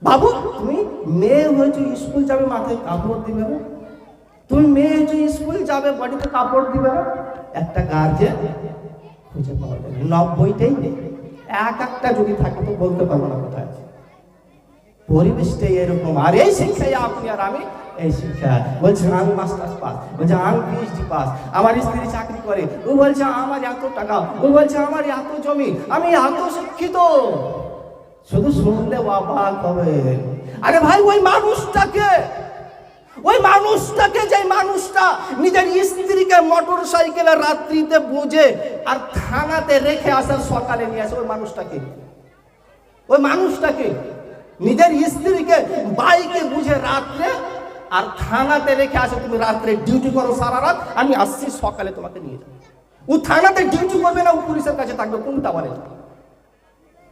বাবু তুমি মেয়ে হয়েছো স্কুল যাবে, মাথায় কাপড় দিবে না, তুমি মেয়ে হয়েছো স্কুল যাবে বাড়িতে কাপড় দিবে না, একটা গার্জেন খুঁজে পাওয়া যাবে 90টাই নেই। একটা যদি থাকে তো বলতে পারবো না কোথায় আছে। পরিবেশটাই এরকম। আর এই শিক্ষায় আপনি আর আমি, এই শিক্ষা বলছে আমি মাস্টার্স পাস, বলছে আমি পিএইচডি পাস, আমার স্ত্রী চাকরি করে, ও বলছে আমার এত টাকা, ও বলছে আমার এত জমি, আমি এত শিক্ষিত। শুধু শুনলে অবাক হবে। আরে ভাই ওই মানুষটাকে যে মানুষটা নিজের স্ত্রীকে মোটর সাইকেলে রাত্রিতে বুঝে আর থানাতে রেখে আসার সকালে নিয়ে আসে, ওই মানুষটাকে নিজের স্ত্রীকে বাইকে বুঝে রাত্রে আর থানাতে রেখে আসে, তুমি রাত্রে ডিউটি করো সারা রাত, আমি আসছি সকালে তোমাকে নিয়ে যাবো। ও থানাতে ডিউটি করবে না, ও পুলিশের কাছে থাকবে, কোনটা বলে?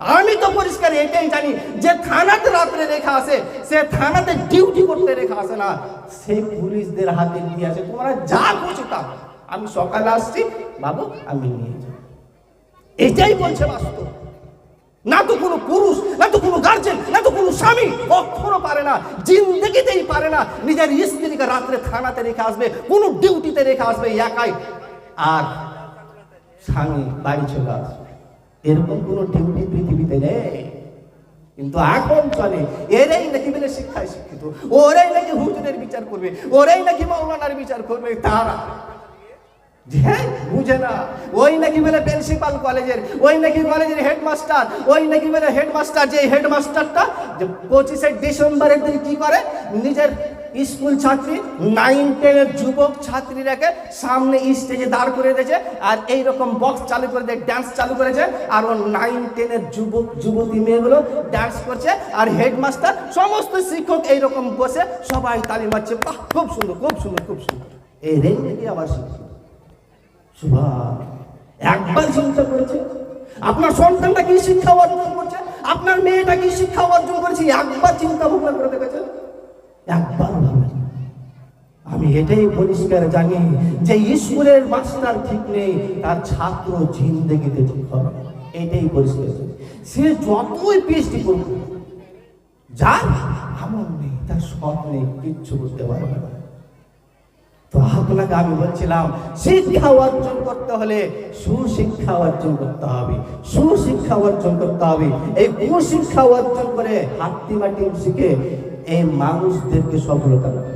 আমি তো পরিষ্কার এটাই জানি যে থানাতে রাত্রে রেখা আসে, সে থানাতে ডিউটি করতে রেখা আসে না, সে পুলিশদের হাতে দিয়ে আসে, তোমরা যা করছো তা, আমি সকালে আসছি বাবু আমি নিয়ে যাব। এটাই বলছে বাস্তব। না তো কোনো পুরুষ, না তো কোনো গার্জেন, না তো কোনো স্বামী কখনো পারে না, জিন্দেগিতেই পারে না নিজের স্ত্রীকে রাত্রে থানাতে রেখে আসবে, কোনো ডিউটিতে রেখে আসবে একাই, আর স্বামী বাড়ি চলে আসবে। এরকম কোন ডিউটি পৃথিবীতে নেই, কিন্তু এখন চলে। এরাই নাকি বলে শিক্ষায় শিক্ষিত, ওরাই নাকি হুজুরের বিচার করবে, ওরাই নাকি মাওলানার বিচার করবে, তারা বুঝে না। ওই নাকি বলে প্রিন্সিপাল কলেজের, ওই নাকি কলেজের হেডমাস্টার, ওই নাকি বলে হেডমাস্টার, যে হেডমাস্টারটা যে 25শে ডিসেম্বরের দিন কি করে, নিজের স্কুল ছাত্রী 9-10 যুবক ছাত্রীরাকে সামনে স্টেজে দাঁড় করে দিয়েছে, আর এইরকম বক্স চালু করে দিয়ে ডান্স চালু করেছে, আর ও 9-10 যুবক যুবতী মেয়েগুলো ডান্স করছে, আর হেডমাস্টার সমস্ত শিক্ষক এইরকম বসে সবাই তালি মারছে, বাহ খুব সুন্দর, খুব সুন্দর, খুব সুন্দর। এই রে নাকি আবার শিক্ষিত। একবার চিন্তা করেছে আপনার সন্তানটা কি শিক্ষা অর্জন করছে, আপনার মেয়েটা কি শিক্ষা অর্জন করেছে, একবার চিন্তা ভাবনা করে দেখেছে? একবার ভাবে। আমি এটাই পরিষ্কার জানি যে স্কুলের মাস্টার ঠিক নেই, তার ছাত্র জিন্দেগিতে ঠিক হবে, এটাই পরিষ্কার। সে যতই পিএইচডি করবে, যার আমল নেই, তার সৎ নেই, কিচ্ছু করতে পারবে না। তো আপনাকে আমি বলছিলাম, শিক্ষা অর্জন করতে হলে সুশিক্ষা অর্জন করতে হবে, সুশিক্ষা অর্জন করতে হবে। এই কুশিক্ষা অর্জন করে হাট্টি মাটি শিখে এই মানুষদেরকে সফলতা দেবে।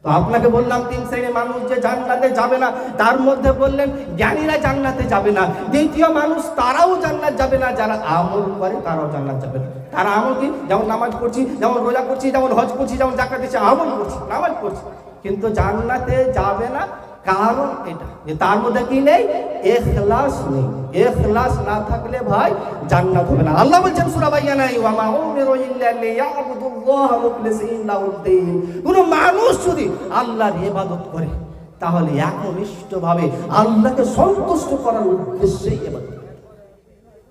তো আপনাকে বললাম 3 শ্রেণীর মানুষ যে জান্নাতে যাবে না, তার মধ্যে বললেন জ্ঞানীরা জান্নাতে যাবে না। দ্বিতীয় মানুষ তারাও জান্নাত যাবে না, যারা আমল করে তারাও জান্নাত যাবে না। তারা আমল কি? যেমন নামাজ পড়ছি, যেমন রোজা করছি, যেমন হজ করছি, যেমন যাকাত দিচ্ছি, আমল করছি, নামাজ পড়ছি, কিন্তু জান্নাতে যাবে না। কারণ এটা যে তার মধ্যে কি নেই? ইখলাস নেই। ইখলাস না থাকলে ভাই জান্নাত হবে না। আল্লাহ বলছেন সূরা বাইয়ানা, ওয়া মা উমিরু ইল্লা লিয়াবুদুল্লাহ মুখলিসিন লাহুদ্দিন। কোন মানুষ যদি আল্লাহর ইবাদত করে তাহলে একনিষ্ঠভাবে আল্লাহকে সন্তুষ্ট করার উদ্দেশ্যেই ইবাদত করে।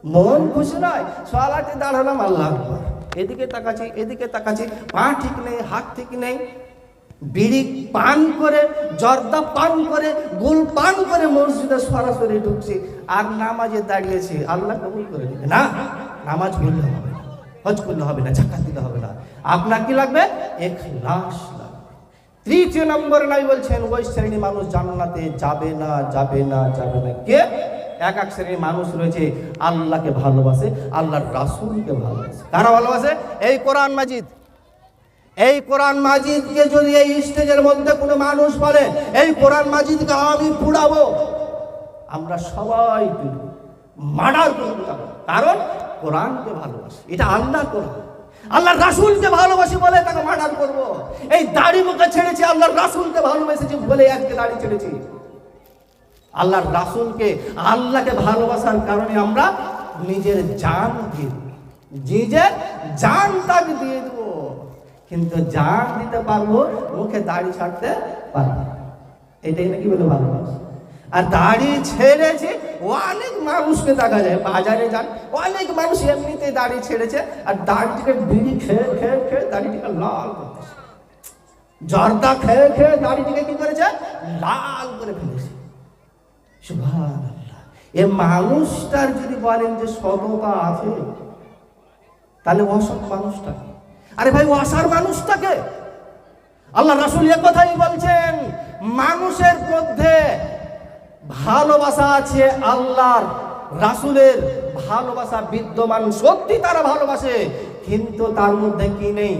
মন খুশি নয়, সালাতে দাঁড়ালাম, আল্লাহু আকবার, এদিকে তাকাচ্ছি, এদিকে তাকাচ্ছি, পা ঠিক নেই, হাত ঠিক নেই, বিড়ি পান করে, জর্দা পান করে, গুল পান করে মসজিদে সরাসরি ঢুকছি আর নামাজে দাঁড়িয়েছি, আল্লাহ কবুল করে দিবে না। নামাজ পড়লে হবে না, হজ করলে হবে না, যাকাত দিতে হবে না। আপনার কি লাগবে? ইখলাস লাগবে। তৃতীয় নম্বরে নবী বলছেন ওই শ্রেণীর মানুষ জান্নাতে যাবে না, যাবে না, যাবে না। কে? এক শ্রেণীর মানুষ রয়েছে আল্লাহকে ভালোবাসে, আল্লাহর রাসূলকে ভালোবাসে। কারা ভালোবাসে? এই কোরআন মাজিদ, এই কোরআন মাজিদকে যদি এই স্টেজের মধ্যে কোনো মানুষ বলে এই কোরআন মাজিদকে আমি পুড়াবো, আমরা সবাই মার্ডার করব। কারণ কোরআনকে ভালোবাসি, এটা আল্লাহর কোরআন, আল্লাহর রাসূলকে ভালোবাসি বলে তাকে মার্ডার করব। এই দাড়ি মুখে ছেড়েছি, আল্লাহর রাসূলকে ভালোবেসেছি বলে আজকে দাড়ি ছেড়েছি। আল্লাহর রাসূলকে, আল্লাহকে ভালোবাসার কারণে আমরা নিজের জান দিয়ে দেব, নিজের জানটাকে দিয়ে দেব। কিন্তু জান দিতে পারবো, মুখে দাড়ি ছাড়তে পারবো, এটাই নাকি বলে ভালোবাসা। আর দাড়ি ছেড়েছে অনেক মানুষকে দেখা যায়, বাজারে যান অনেক মানুষ এমনিতে দাড়ি ছেড়েছে আর দাড়িটিকে বিড়ি খেয়ে খেয়ে খেয়ে দাড়িটিকে লাল করতেছে, জর্দা খেয়ে খেয়ে দাড়িটিকে কি করেছে? লাল করে ফেলেছে। সুবহানাল্লাহ। এ মানুষটার যদি বলেন যে সততা আছে, তাহলে অসৎ মানুষটা, আরে ভাই অসার মানুষটাকে আল্লাহ রাসূল এ কথাই বলছেন, মানুষের মধ্যে ভালোবাসা আছে, আল্লাহর রাসূলের ভালোবাসা বিদ্যমান, সত্যি তারা ভালোবাসে, কিন্তু তার মধ্যে কি নেই?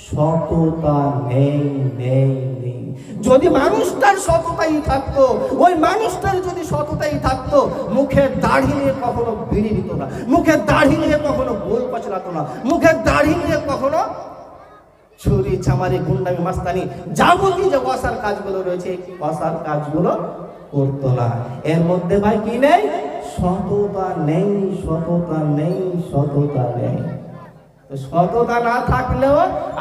সততা নেই, নেই, নেই। যদি মানুষটার সততাই থাকতো, ওই মানুষটার যদি সততাই থাকতো, মুখে দাড়ি নিয়ে কখনো বিড়ি দিত না, মুখে দাড়ি নিয়ে কখনো গোল পচলাতো না, মুখে দাড়ি নিয়ে কখনো চুরি চামারি গুন্ডামি মাস্তানি যাবতীয় যে অসার কাজগুলো রয়েছে অসার কাজগুলো করতো না। এর মধ্যে ভাই কি নেই? সততা নেই, সততা নেই, সততা নেই। সততা না থাকলেও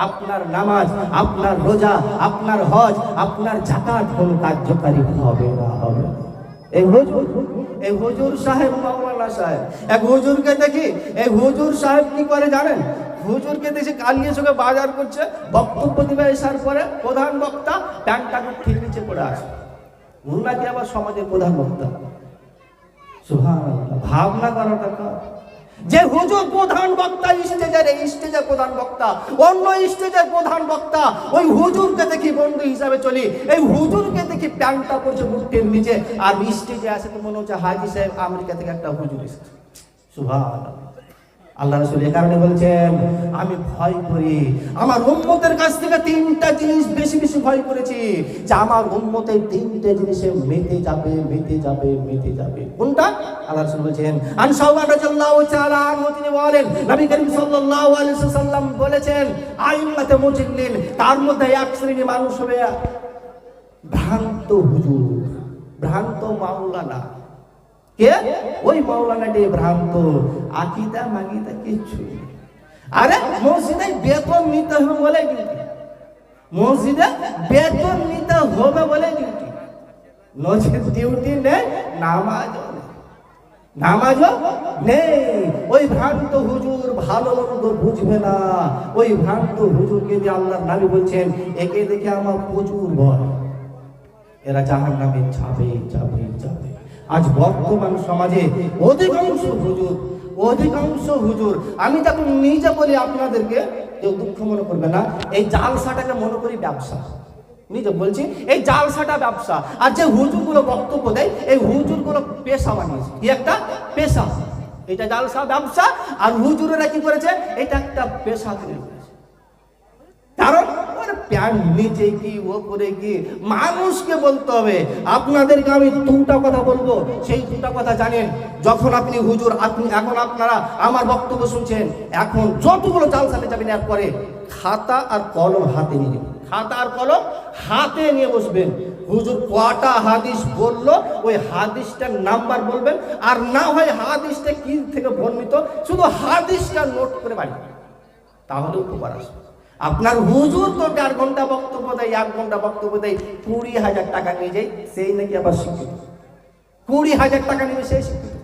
আপনার নামাজ, আপনার রোজা, আপনার হজ, আপনার যাকাত কোন কার্যকারী হবে না, হবে না। এই হুজুর সাহেব, মাওলানা সাহেব, এক হুজুরকে দেখি, এই হুজুর সাহেব কি করে জানেন? হুজুরকে দেখে কালিয়ে চোখে বাজার করছে, বক্তব্য দিবে, আসার পরে প্রধান বক্তা প্যান্টটাকে ঠিক নিচে পড়ে আসে, উনাকে আবার সমাজের প্রধান বক্তা। সুবহানাল্লাহ। ভাবনা করাটা যে হুজুর প্রধান বক্তা, স্টেজের এই স্টেজের প্রধান বক্তা, অন্য স্টেজের প্রধান বক্তা, ওই হুজুরকে দেখি বন্ধু হিসাবে চলি, এই হুজুরকে দেখি প্যান্টটা পড়ছে মুঠের নিচে, আর স্টেজে আসে তো মনে হচ্ছে হাজী সাহেব আমেরিকা থেকে একটা হুজুর এসেছে। সুবহানাল্লাহ। আল্লাহ রাসূল এই কারণে বলছেন, আমি ভয় করি আমার উম্মতের কাছ থেকে 3টা জিনিস বেশি বেশি ভয় করেছি, যে আমার উম্মতের 3টে জিনিসে মেতে যাবে, মেতে যাবে, মেতে যাবে। কোনটা? আল্লাহ রাসূল বলছেন, আন সাওবান রাদিয়াল্লাহু তাআলা আনহু, তিনি বলেন নবী করিম সাল্লাল্লাহু আলাইহি ওয়াসাল্লাম বলেছেন, আইম্মাতে মুজিল্লিন, তার মধ্যে এক শ্রেণীর মানুষ হবে ভ্রান্ত হুজুর, ভ্রান্ত মাওলানা। কে? ওই মাওলানাটি ভ্রান্ত, আকীদা মাগীদা কিচ্ছু। আরে মসজিদে বেতন নিতে হবে বলে ডিউটি, মসজিদে বেতন নিতে হবে বলে ডিউটি, নজির ডিউটি নেই, নামাজও নেই, নামাজও নেই। ওই ভ্রান্ত হুজুর ভালো মন্দ বুঝবে না, ওই ভ্রান্ত হুজুরকে দিয়ে আল্লাহর নবী বলছেন, একে দেখে আমার প্রচুর ভয়, এরা জাহান্নামে যাবে, যাবে, যাবে। আজ বর্তমান সমাজে অধিকাংশ হুজুর, আমি তাকে নিজে বলি আপনাদেরকে, কেউ দুঃখ মনে করবে না, এই জালসাটাকে মনে করি ব্যবসা। নিজে বলছি, এই জালসাটা ব্যবসা। আর যে হুজুরগুলো বক্তব্য দেয়, এই হুজুরগুলো পেশা বানিয়েছে। কি একটা পেশা? এটা জালসা ব্যবসা, আর হুজুরেরা কি করেছে? এটা একটা পেশা তৈরি করেছে। কারণ প্যান্ট নিচে কি ওপরে কি, মানুষকে বলতে হবে। আপনাদেরকে আমি দুটা কথা বলবো, সেই দুটা কথা জানেন। যখন আপনি হুজুর, আপনি এখন আপনারা আমার বক্তব্য শুনছেন, এখন যতগুলো জালসাতে যাবেন এরপরে খাতা আর কলম হাতে নিয়ে নেবেন। খাতা আর কলম হাতে নিয়ে বসবেন। হুজুর কটা হাদিস বললো, ওই হাদিসটার নাম্বার বলবেন, আর না হয় হাদিসটা কি থেকে বর্ণিত, শুধু হাদিসটা নোট করে বাড়ি, তাহলে উপকার আসবে। আপনার হুজুর তো 1.5 ঘন্টা বক্তব্য দেয়, 1 ঘন্টা বক্তব্য দেয়, 20,000 টাকা নিয়ে যায়, সেই নাকি আবার শিক্ষিত। 20,000 টাকা নিয়ে সেই শিক্ষিত।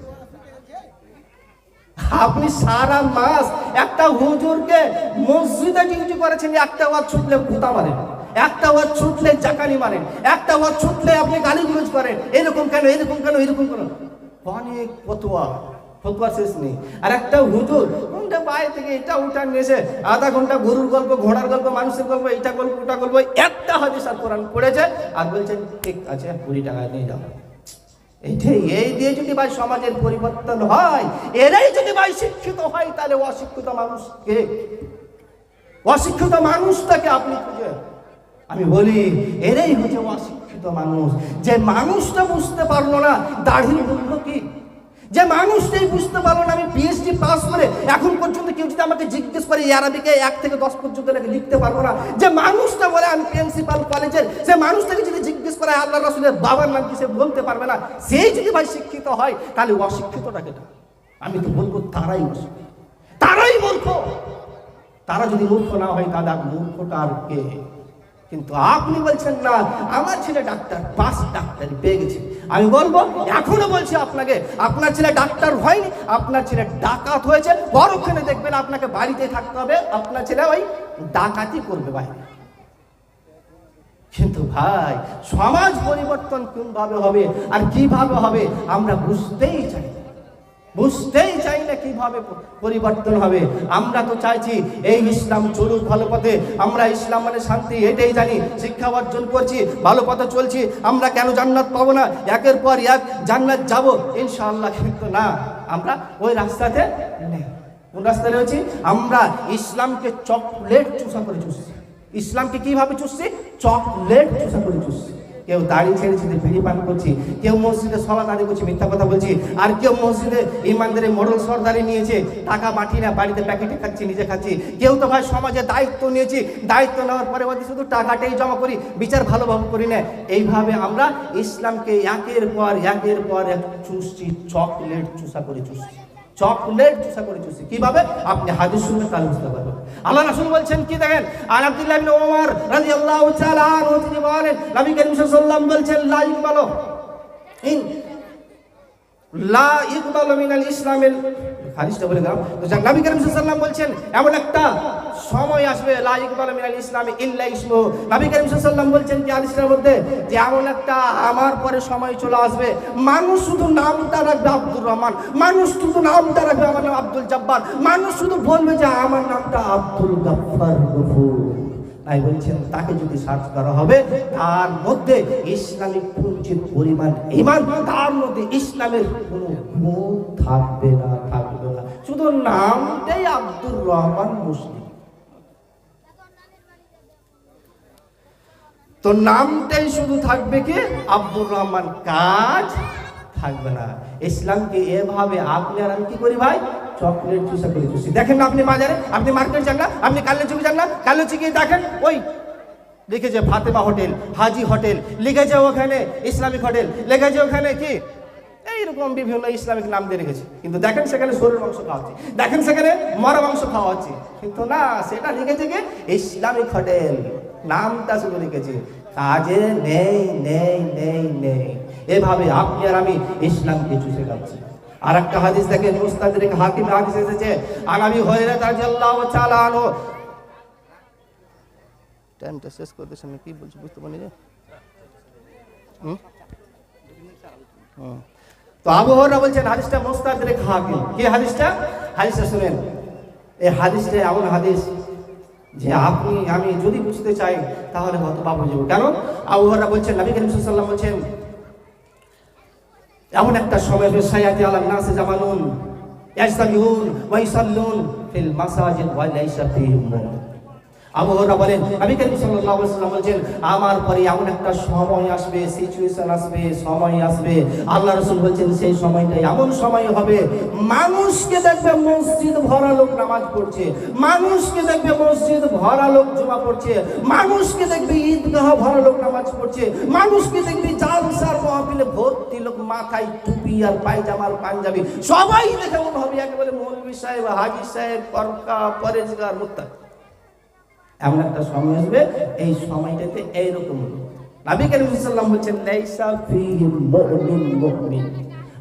আপনি সারা মাস একটা হুজুরকে মসজিদে ডিউটি করেছেন, একটা ওয়াজ ছুটলে ভুতা মারেন, একটা ওয়াজ ছুটলে জাকানি মারেন, একটা ওয়াজ ছুটলে আপনি গালিগুলোজ করেন, এরকম কেন, এরকম কেন, এরকম কেন, অনেক ফতোয়া, ফতোয়ার শেষ নেই। আর একটা হুজুর কোনটা বাইরে থেকে এটা উঠা নিয়েছে, আধা ঘন্টা গরুর গল্প, ঘোড়ার গল্প, মানুষের গল্প, এটা গল্প, ওটা গল্প, একটা হাদিস আর কোরআন পড়েছে, আর বলছেন ঠিক আছে 20 টাকা নিয়ে যাও। এই দিয়ে যদি ভাই সমাজের পরিবর্তন হয়, এরাই যদি ভাই শিক্ষিত হয়, তাহলে অশিক্ষিত মানুষকে, অশিক্ষিত মানুষটাকে আপনি খুঁজে, আমি বলি এরাই হচ্ছে অশিক্ষিত মানুষ। যে মানুষটা বুঝতে পারলো না দাড়ির মূল্য কি, যে মানুষটাই বুঝতে পারলো না আমি PhD পাস করে এখন পর্যন্ত কেউ যদি আমাকে জিজ্ঞেস করে আরবিকে 1 থেকে 10 পর্যন্ত নাকি লিখতে পারবো না, যে মানুষটা বলে আমি প্রিন্সিপাল কলেজের, সে মানুষটাকে যদি জিজ্ঞেস করে আল্লাহ রাসূলের বাবার নাম কি, সে বলতে পারবে না, সেই যদি ভাই শিক্ষিত হয়, তাহলে অশিক্ষিতটা কেটা? আমি তো বলবো তারাই অশিক্ষিত, তারাই মূর্খ। তারা যদি মূর্খ না হয়, তাহলে মূর্খটা আর কে? কিন্তু আপনি বলছেন না আমার ছেলে ডাক্তার, 5 ডাক্তারি পেয়ে গেছে। আমি বলবো, এখনো বলছি আপনাকে, আপনার ছেলে ডাক্তার হয়নি, আপনার ছেলে ডাকাত হয়েছে। পরক্ষণে দেখবেন আপনাকে বাড়িতে থাকতে হবে, আপনার ছেলে ওই ডাকাতি করবে বাইরে। কিন্তু ভাই সমাজ পরিবর্তন কিভাবে হবে আর কিভাবে হবে আমরা বুঝতেই চাই না কিভাবে পরিবর্তন হবে। আমরা তো চাইছি এই ইসলাম চলুক ভালো পথে, আমরা ইসলাম মানে শান্তি, এটাই জানি, শিক্ষা অর্জন করছি, ভালো পথে চলছি, আমরা কেন জান্নাত পাবো না, একের পর এক জান্নাত যাব ইনশাআল্লাহ। কিন্তু না, আমরা ওই রাস্তাতে নেই। কোন রাস্তায় রয়েছি? আমরা ইসলামকে চকলেট চুষা করে চুষছি। ইসলামকে কিভাবে চুষছি? চকলেট চুষা করে চুষছি। কেউ দাড়ি ছেড়েছে, বিড়ি পান করছি, কেউ মসজিদে সলা দাঁড়িয়ে করছি, মিথ্যা কথা বলছি, আর কেউ মসজিদে ইমানদারি মোড়ল সরদারি নিয়েছে, টাকা বাটি না বাড়িতে প্যাকেটে খাচ্ছি, নিজে খাচ্ছি। কেউ তো ভাই সমাজে দায়িত্ব নিয়েছি, দায়িত্ব নেওয়ার পরে শুধু টাকাটাই জমা করি, বিচার ভালোভাবে করি না। এইভাবে আমরা ইসলামকে একের পর এক চুষছি, চকলেট চুষা করে চুষছি, চকলেট চুষা করে চুষছি। কিভাবে? আপনি হাদিস শুনলে তাহলে বুঝতে পারবেন। আল্লাহ রাসূল বলছেন কি দেখেন, আর আব্দুল্লাহ ইবনে ওমর রাদিয়াল্লাহু তাআলা আনহু তিনি বলেন, নবী করিম সাল্লাল্লাহু আলাইহি ওয়াসাল্লাম বলছেন, লা ইকবালু মিনাল ইসলামিল, হাদিসটা বলে দাও তো। নবী করিম সাল্লাল্লাহু আলাইহি ওয়াসাল্লাম বলছেন এমন একটা সময় আসবে, লা ইকবালু মিনাল ইসলামি ইল্লা ইসমুহু। নবী করিম সাল্লাল্লাহু আলাইহি ওয়াসাল্লাম বলছেন কি হাদিসটার মধ্যে, যে এমন একটা আমার পরে সময় চলে আসবে, মানুষ শুধু নামটা রাখবে আব্দুর রহমান, মানুষ শুধু নামটা রাখবে আমার নাম আব্দুল জব্বার, মানুষ শুধু বলবে যে আমার নামটা আব্দুল গফফার গফুর। তাই বলছেন তাকে যদি সার্চ করা হবে, তার মধ্যে ইসলামিক পুঞ্জির পরিমাণ ইমান, তার মধ্যে ইসলামের কোনো গুণ থাকবে না, শুধু নামটাই আব্দুর রহমান মুসলিম। তো নামটাই শুধু থাকবে কি আব্দুর রহমান, কাজ থাকবে না। ইসলামকে এভাবে আপনি আর আমি কি করি ভাই? চকলেট চুষা করে চুষি। দেখেন না আপনি বাজারে, আপনি মার্কেট যান না, আপনি কাল্যাচুকি যান না, কাল্যাচুকি দেখেন ওই লিখেছে ফাতেমা হোটেল, হাজি হোটেল, লিখেছে ওখানে ইসলামিক হোটেল, লিখেছে ওখানে কি এইরকম বিভিন্ন ইসলামিক নাম দিয়ে রেখেছে। কিন্তু দেখেন সেখানে শরীর মাংস খাওয়া হচ্ছে, দেখেন সেখানে মরা মাংস খাওয়া হচ্ছে, কিন্তু না, সেটা লিখেছে কি ইসলামিক হোটেল, নামটা শুধু লিখেছে, কাজে নেই নেই নেই নেই। এভাবে আপনি আর আমি ইসলামকে চুষে খাচ্ছি। আর একটা হাদিস দেখেন, মুস্তাদরিক হাকিম হাদিস এসেছে, আনাবি হুরায়রা রাদিয়াল্লাহু তাআলা আনহু, টাইমটা শেষ করতে সামনে কি বলছি বুঝতে পারি না। তো আবু হুরায়রা বলছেন, হাদিসটা মুস্তাদরিক হাকিম। কি হাদিসটা? হাদিসটা শুনেন, এই হাদিসটা এমন হাদিস যে আপনি আমি যদি বুঝতে চাই তাহলে হয়তো বাবু যাবো। কেন? আবু হুরায়রা বলছেন, নবী করিম সাল্লাল্লাহু আলাইহি ওয়াসাল্লাম বলছেন, এমন একটা সময় সায়াতি আলান নাসি জামানুন ইয়াসতামিউন ওয়া ইসাল্লুন ফিল মাসাজিদ ওয়া লাইসা ফীহিম মুমিন। আবু হুরায়রা বলেন, নবী করিম সাল্লাল্লাহু আলাইহি ওয়াসাল্লাম বলেন, আমার পরে এমন একটা সময় আসবে, সিচুয়েশন আসবে, সময় আসবে, আল্লাহ রাসূল বলেন সেই সময়টা এমন সময় হবে, মানুষকে দেখবে মসজিদ ভরা লোক নামাজ পড়ছে, মানুষকে দেখবে মসজিদ ভরা লোক জুমা পড়ছে, মানুষকে দেখবে ঈদগাহ ভরা লোক নামাজ পড়ছে, মানুষকে দেখবে জালসার মাহফিলে ভর্তি লোক, মাথায় টুপি আর পায়জামার পাঞ্জাবি, সবাই দেখে মনে হবে একেবারে মৌলভী সাহেব, হাজী সাহেব, পরকা, পরেজগার, মুত্তাকি। এমন একটা সময় আসবে, এই সময়টাতে এইরকম নবী করিম সাল্লাল্লাহু আলাইহি ওয়াসাল্লাম বলেন, লাইসা ফীহি মুমিন।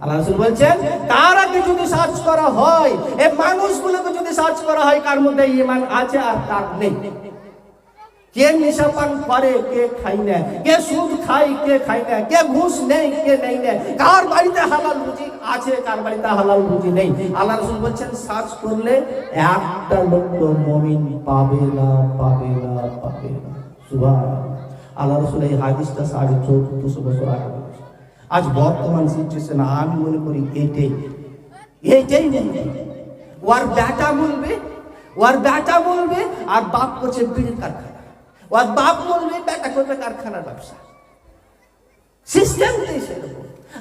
আল্লাহ রাসূল বলেন, তার আগে যদি সার্চ করা হয়, এই মানুষগুলোকে যদি সার্চ করা হয় কার মধ্যে ঈমান আছে আর কার নেই, কে নেশা পান করে, কে খায় না, কে সুদ খায়, কে খায় না, কে ঘুষ নেই, কে নেই না, কার বাড়িতে হালাল রুজি আছে, কার বাড়িতে হালাল রুজি নেই, আল্লাহ রাসূল বলেন সার্চ করলে একটা লোক মুমিন পাবে না, পাবে না, পাবে না। সুবহানাল্লাহ। আল্লাহ রাসূল এই হাদিসটা 1450 বছর আগে বলেছেন। আজ বর্তমান সিচুয়েশন আমি মনে করি এইটাই বলবে, ওর বেটা বলবে আর বাপ করছে বিড়ির কারখানা, ওর বাপ বলবে বেটা করবে কারখানার ব্যবসা। সিস্টেমটাই সেরকম।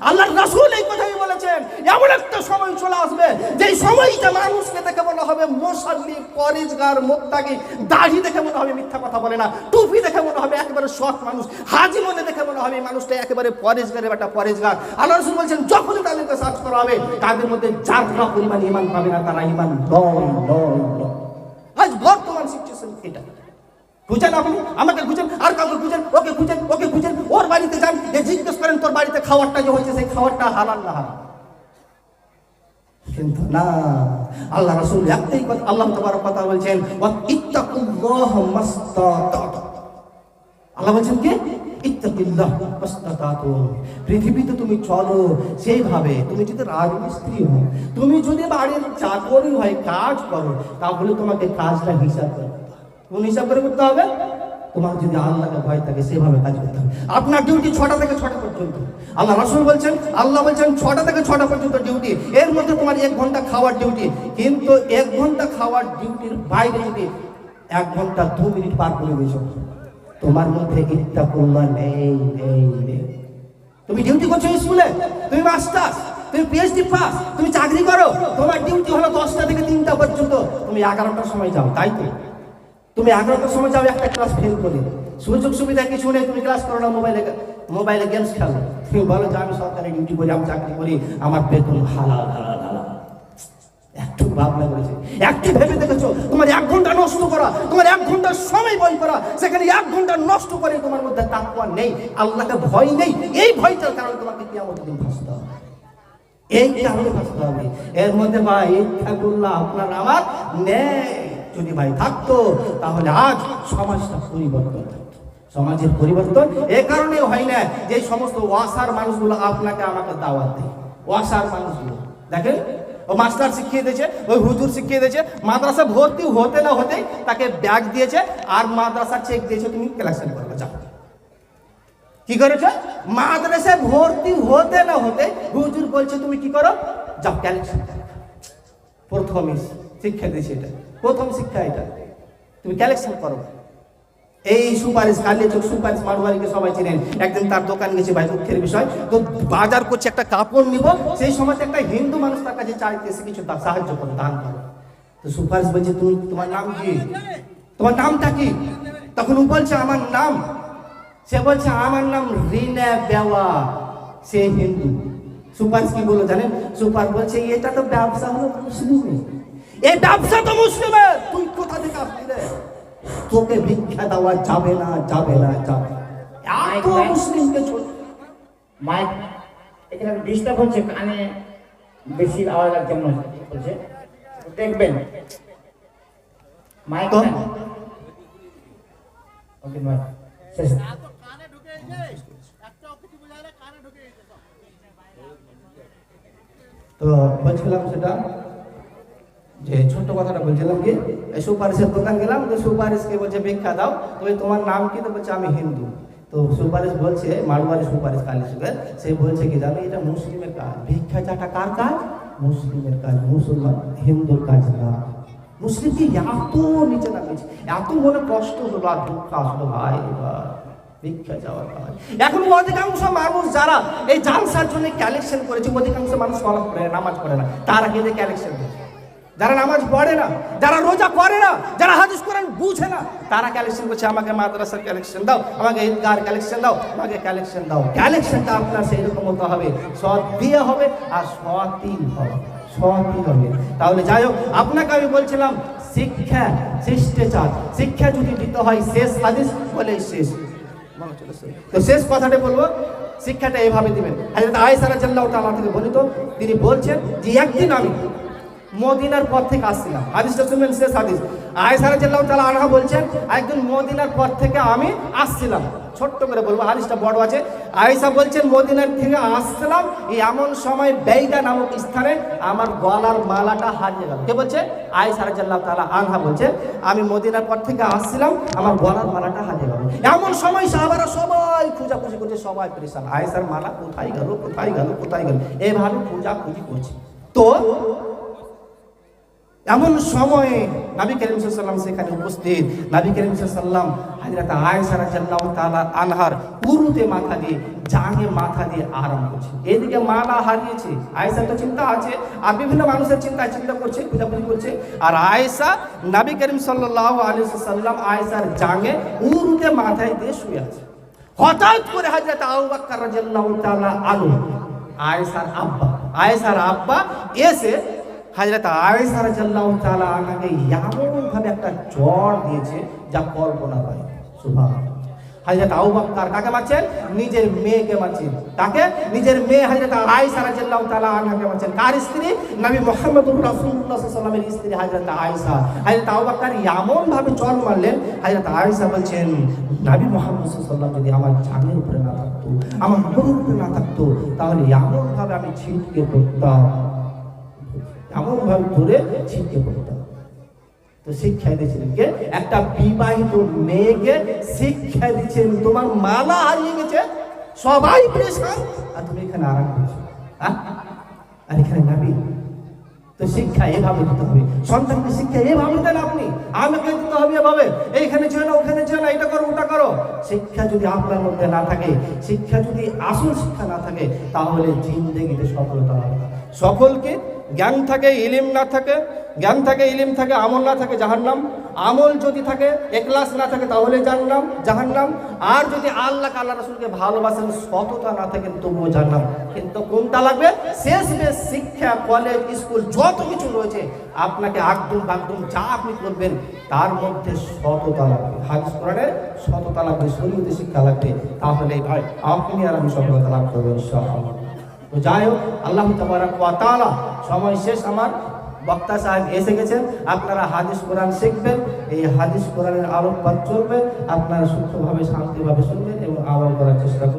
আল্লাহর রাসূল এই কথাই বলেছেন, এমন একটা সময় চলে আসবে যে সময়টা মানুষকে দেখে মনে হবে মুসাল্লি, পরেজগার, মুত্তাকি, দাড়ি দেখে মনে হবে মিথ্যা কথা বলে না, টুপি দেখে মনে হবে একেবারে সৎ মানুষ, হাজী মনে দেখে মনে হবে মানুষটা একেবারে পরেজগারের বেটা পরেজগার। আল্লাহ রাসূল বলেছেন যখনই তাদেরকে সার্চ করা হবে তাদের মধ্যে যারা পরিমাণ ঈমান পাবে না, তারা ঈমান নয়। আজ বর্তমান সিচুয়েশন এটা। খুঁজেন আপনি, আমাকে খুঁজেন, আর কাউকে খুঁজেন, ওকে খুঁজেন, ওর বাড়িতে যান, জিজ্ঞেস করেন তোর বাড়িতে খাবারটা যে হয়েছে সেই খাবারটা হালাল না হারাম। কিন্তু না, আল্লাহ রাসূল একটাই কথা, আল্লাহ তাবারক কথা বলছেন, ইত্তাকুল্লাহ মাসতাতা'তুম। আল্লাহ বলছেন কি? ইত্তাকিল্লাহ মাসতাতা'তুম। পৃথিবীতে তুমি চলো সেইভাবে, তুমি যদি রাজমিস্ত্রি হও, তুমি যদি বাড়ির চাকরি হয়, কাজ করো, তাহলে তোমাকে কাজটা হিসাব করো, কোন হিসাব করে করতে হবে? তোমার যদি আল্লাহকে ভয় থাকে সেভাবে কাজ করতে হবে। আপনার ডিউটি 6টা থেকে 6টা পর্যন্ত। আল্লাহ রাসূল বলছেন, আল্লাহ বলছেন 6টা থেকে 6টা পর্যন্ত ডিউটি, এর মধ্যে তোমার 1 ঘন্টা খাওয়ার ডিউটি। কিন্তু 1 ঘন্টা খাওয়ার ডিউটির বাইরে যদি 1 ঘন্টা 2 মিনিট পার করে দিয়েছো, তোমার মধ্যে ইত্তাকুল্লাহ নেই। তুমি ডিউটি করছো স্কুলে, তুমি মাস্টার্স, তুমি পিএইচডি পাস, তুমি চাকরি করো, তোমার ডিউটি হলো 10টা থেকে 3টা পর্যন্ত, তুমি 11টার সময় যাও, তাই তো? তুমি 11টার সময় যাও, একটা ক্লাস ফেল করে, সুযোগ সুবিধা কিছু নেই, তুমি ক্লাস করো না, মোবাইলে গেমস খেলো, তুমি বলো যে আমি সরকারি ডিউটি করি, আমি চাকরি করি, আমার বেতন হালাল। একটু ভাবনা করেছে, একটু ভেবে দেখেছো তোমার 1 ঘন্টা নষ্ট করা, তোমার 1 ঘন্টার সময় বই করা, সেখানে 1 ঘন্টা নষ্ট করে তোমার মধ্যে তাকওয়া নেই, আল্লাহকে ভয় নেই, এই ভয়টার কারণে তোমাকে কিয়ামতের দিন ফাঁসতে হবে, এই কারণে ফাঁসতে হবে। এর মধ্যে ভাই ইত্তাকুল্লাহ আপনার আমার নেই। যদি ভাই থাকতো তাহলে আজ সমাজটা পরিবর্তন থাকতো। সমাজের পরিবর্তন এ কারণে হয় না যে সমস্ত ওয়াসার মানুষগুলো আপনাকে আমাকে দাওয়াত দেয়। ওয়াসার মানুষগুলো দেখেন, ও মাস্টার শিখিয়ে দিয়েছে, ওই হুজুর শিখিয়ে দিয়েছে, মাদ্রাসা ভর্তি হতে না হতেই তাকে ব্যাগ দিয়েছে আর মাদ্রাসা চেক দিয়েছে, তুমি কালেকশন করবে, যাও। কি করেছে? মাদ্রাসায় ভর্তি হতে না হতে হুজুর বলছে তুমি কি করো, যাও কালেকশন। প্রথম শিক্ষা দিয়েছে, এটা প্রথম শিক্ষা, এটা তুমি কালেকশন করো। এই সুপারিশ, কালিয়াচক সুপারিশ মারওয়ারিকে সবাই চিনেন। একদিন তার দোকান গেছে, ভাই দুঃখের বিষয়, তো বাজার করছে, একটা কাপড় নিব, সেই সময় একটা হিন্দু মানুষ তার কাছে চাইতেছে কিছু সাহায্য করো, দান করো। তো সুপারিশ বলছে তুমি, তোমার নাম কি, তোমার নামটা কি? তখন ও বলছে আমার নাম, সে বলছে আমার নাম রিনা বেওয়া, সে হিন্দু। সুপারিশ কি বলো জানেন? সুপার বলছে এটা তো ব্যবসা হলো মুসলিমের, এই ব্যবসা তো মুসলিমের, তুই কোথা থেকে আসলি রে? তোকে ভিক্ষা দেওয়া যাবে না, যাবে না, যাবে না। এত মুসলিমকে ছোট মাইক এখানে ডিস্টার্ব হচ্ছে, কানে বেশি আওয়াজ লাগছে মনে হচ্ছে, দেখবেন মাইক ওকে মাইক শেষ। তো বলছিলাম সেটা যে যে ছোট্ট কথাটা বলছিলাম কি, এই সুপারিশের দোকান গেলাম, তো সুপারিশকে বলছে ভিক্ষা দাও, তো এই তোমার নাম কি? তো বলছে আমি হিন্দু। তো সুপারিশ বলছে, মারোয়ারি সুপারিশ কালী যুগের, সে বলছে কি জানো, এটা মুসলিমের কাজ, ভিক্ষা চাটা কার কাজ? মুসলিমের কাজ, মুসলমান হিন্দুর কাজ না। মুসলিম কি এত নিচে নামিয়েছে, এত মনে কষ্ট হলো আর দুঃখ আসলো ভাই, এবার ভিক্ষা যাওয়ার কাজ। এখন অধিকাংশ মানুষ যারা এই জালসার জন্য কালেকশন করেছে, অধিকাংশ মানুষ সালাত পড়ে না, নামাজ পড়ে না, তারা কিন্তু কালেকশন করছে। যারা নামাজ পড়ে না, যারা রোজা করে না, যারা হাদিস কোরআন বুঝে না, তারা কালেকশন করছে, আমাকে মাদ্রাসার কালেকশন দাও, আমাকে ঈদগাহর কালেকশন দাও, আমাকে কালেকশন দাও। কালেকশনটা আপনার সেই রকম হতে হবে, সৎ দিয়ে হবে আর সৎই হবে, সৎই হবে। তাহলে যাই হোক, আপনাকে আমি বলছিলাম শিক্ষা শিষ্টাচার, শিক্ষা যদি দিতে হয় শেষ হাদিস বলে শেষ। তো শেষ কথাটা বলবো, শিক্ষাটা এইভাবে দিবেন। হযরত আয়েশা রাদিয়াল্লাহু তাআলা থেকে বর্ণিত, তিনি বলছেন যে একদিন আমি মদিনার পথ থেকে আসছিলাম, হাদিসটা শুনবেন, শেষ হাদিস। আয়েশা রাদিয়াল্লাহু তাআলা আনহা বলছেন, একদিন মদিনার পথ থেকে আমি আসছিলাম, ছোট্ট করে বলবো, হাদিসটা বড় আছে। আয়েশা বলছেন, মদিনার থেকে আসছিলাম, এই এমন সময় বেইদা নামক স্থানে আমার গলার মালাটা হারিয়ে গেল। কে বলছে? আয়েশা রাদিয়াল্লাহু তাআলা আনহা বলছে, আমি মদিনার পথ থেকে আসছিলাম, আমার গলার মালাটা হারিয়ে গেল। এমন সময় সাহাবারা সবাই খোঁজাখুঁজি করছে, সবাই পরেশান, আয়েশার মালা কোথায় গেল, কোথায় গেল, কোথায় গেল, এইভাবে খোঁজাখুঁজি করছে। তো এমন সময়ে নবী করিম সাল্লাল্লাহু আলাইহি ওয়াসাল্লাম সেখানে উপস্থিত। নবী করিম সাল্লাল্লাহু আলাইহি ওয়াসাল্লাম হযরত আয়েশা রাদিয়াল্লাহু তাআলা আনহার উরুতে মাথা দিয়ে, জাঙ্গে মাথা দিয়ে আরাম করছে। এদিকে মালা হারিয়েছে, আয়েশা তো চিন্তা আছে, আর বিভিন্ন মানুষের চিন্তা করছে, খোঁজাখুঁজি করছে। আর আয়েশা, নবী করিম সাল্লাল্লাহু আলাইহি ওয়াসাল্লাম আয়েশার জাঙ্গে উরুতে মাথায় দিয়ে শুয়ে আছে। হঠাৎ করে হযরত আবু বকর রাদিয়াল্লাহু তাআলা আনহু, আয়েশার আব্বা এসে হযরত আয়েশা রাদিয়াল্লাহু তাআলা আনহাকে এমন ভাবে একটা জ্বর দিয়েছে যা কল্পনা হয়। সুবহানাল্লাহ। হযরত আবু বকর কাকে মারছেন? নিজের মেয়েকে মারছেন। কাকে? নিজের মেয়ে হযরত আয়েশা রাদিয়াল্লাহু তাআলা আনহাকে মারছেন। কার স্ত্রী? নবী মুহাম্মদুর রাসূলুল্লাহ সাল্লাল্লাহু আলাইহি ওয়াসাল্লামের স্ত্রী হযরত আয়েশা। হযরত আবু বকর এমন ভাবে জ্বর মারলেন, হযরত আয়েশা বলছেন, নবী মুহাম্মদ সাল্লাল্লাহু আলাইহি ওয়াসাল্লাম যদি আমার জানের উপরে না থাকতো, আমার মুখের উপরে না থাকতো, তাহলে এমন ভাবে আমি ছিটকে পড়তাম, এমন ভাবে ধরে ছিটকে পড়তাম। তো শিক্ষা দিয়েছিলেন কে? একটা বিবাহিত মেয়েকে শিক্ষা দিচ্ছেন, তোমার মালা হারিয়ে গেছে, সবাই পেরেশান, আর তুমি এখানে আরাম করছো, আর এখানে নবী। তো শিক্ষা এভাবে দিতে হবে, সন্তানকে শিক্ষা এভাবে দেন আপনি, আমাকে দিতে হবে এভাবে, এইখানে যেও না, ওখানে যেও না, এটা করো, ওটা করো। শিক্ষা যদি আপনার মধ্যে না থাকে, শিক্ষা যদি আসল শিক্ষা না থাকে, তাহলে জিন্দেগিতে সফলতা হবে না। সকলকে জ্ঞান থাকে, ইলিম না থাকে, জ্ঞান থাকে, ইলিম থাকে, আমল না থাকে, জাহান্নাম। আমল যদি থাকে, ইখলাস না থাকে, তাহলে জাহান্নাম। আর যদি আল্লাহ রাসূলকে ভালোবাসেন, সততা না থাকে, তবুও জাহান্নাম। কিন্তু কোনটা লাগবে? শেষ বেশ শিক্ষা, কলেজ, স্কুল যত কিছু রয়েছে, আপনাকে আকদম বাকদম যা আপনি করবেন, তার মধ্যে সততা লাগবে, হাদিস কোরআনের সততা লাগবে, শরীয়তের শিক্ষা লাগবে। তাহলে ভাই আপনি আর আমি সফলতা লাভ করবো ইনশাআল্লাহ। তো যাই হোক, আল্লাহ তাবারাক ওয়া তাআলা, সময় শেষ, আমার বক্তা সাহেব এসে গেছেন। আপনারা হাদিস কোরআন শিখবেন, এই হাদিস কোরআনের আলোকপাত চলবে, আপনারা সুস্থভাবে শান্তিভাবে শুনবেন এবং আমল করার চেষ্টা করবেন।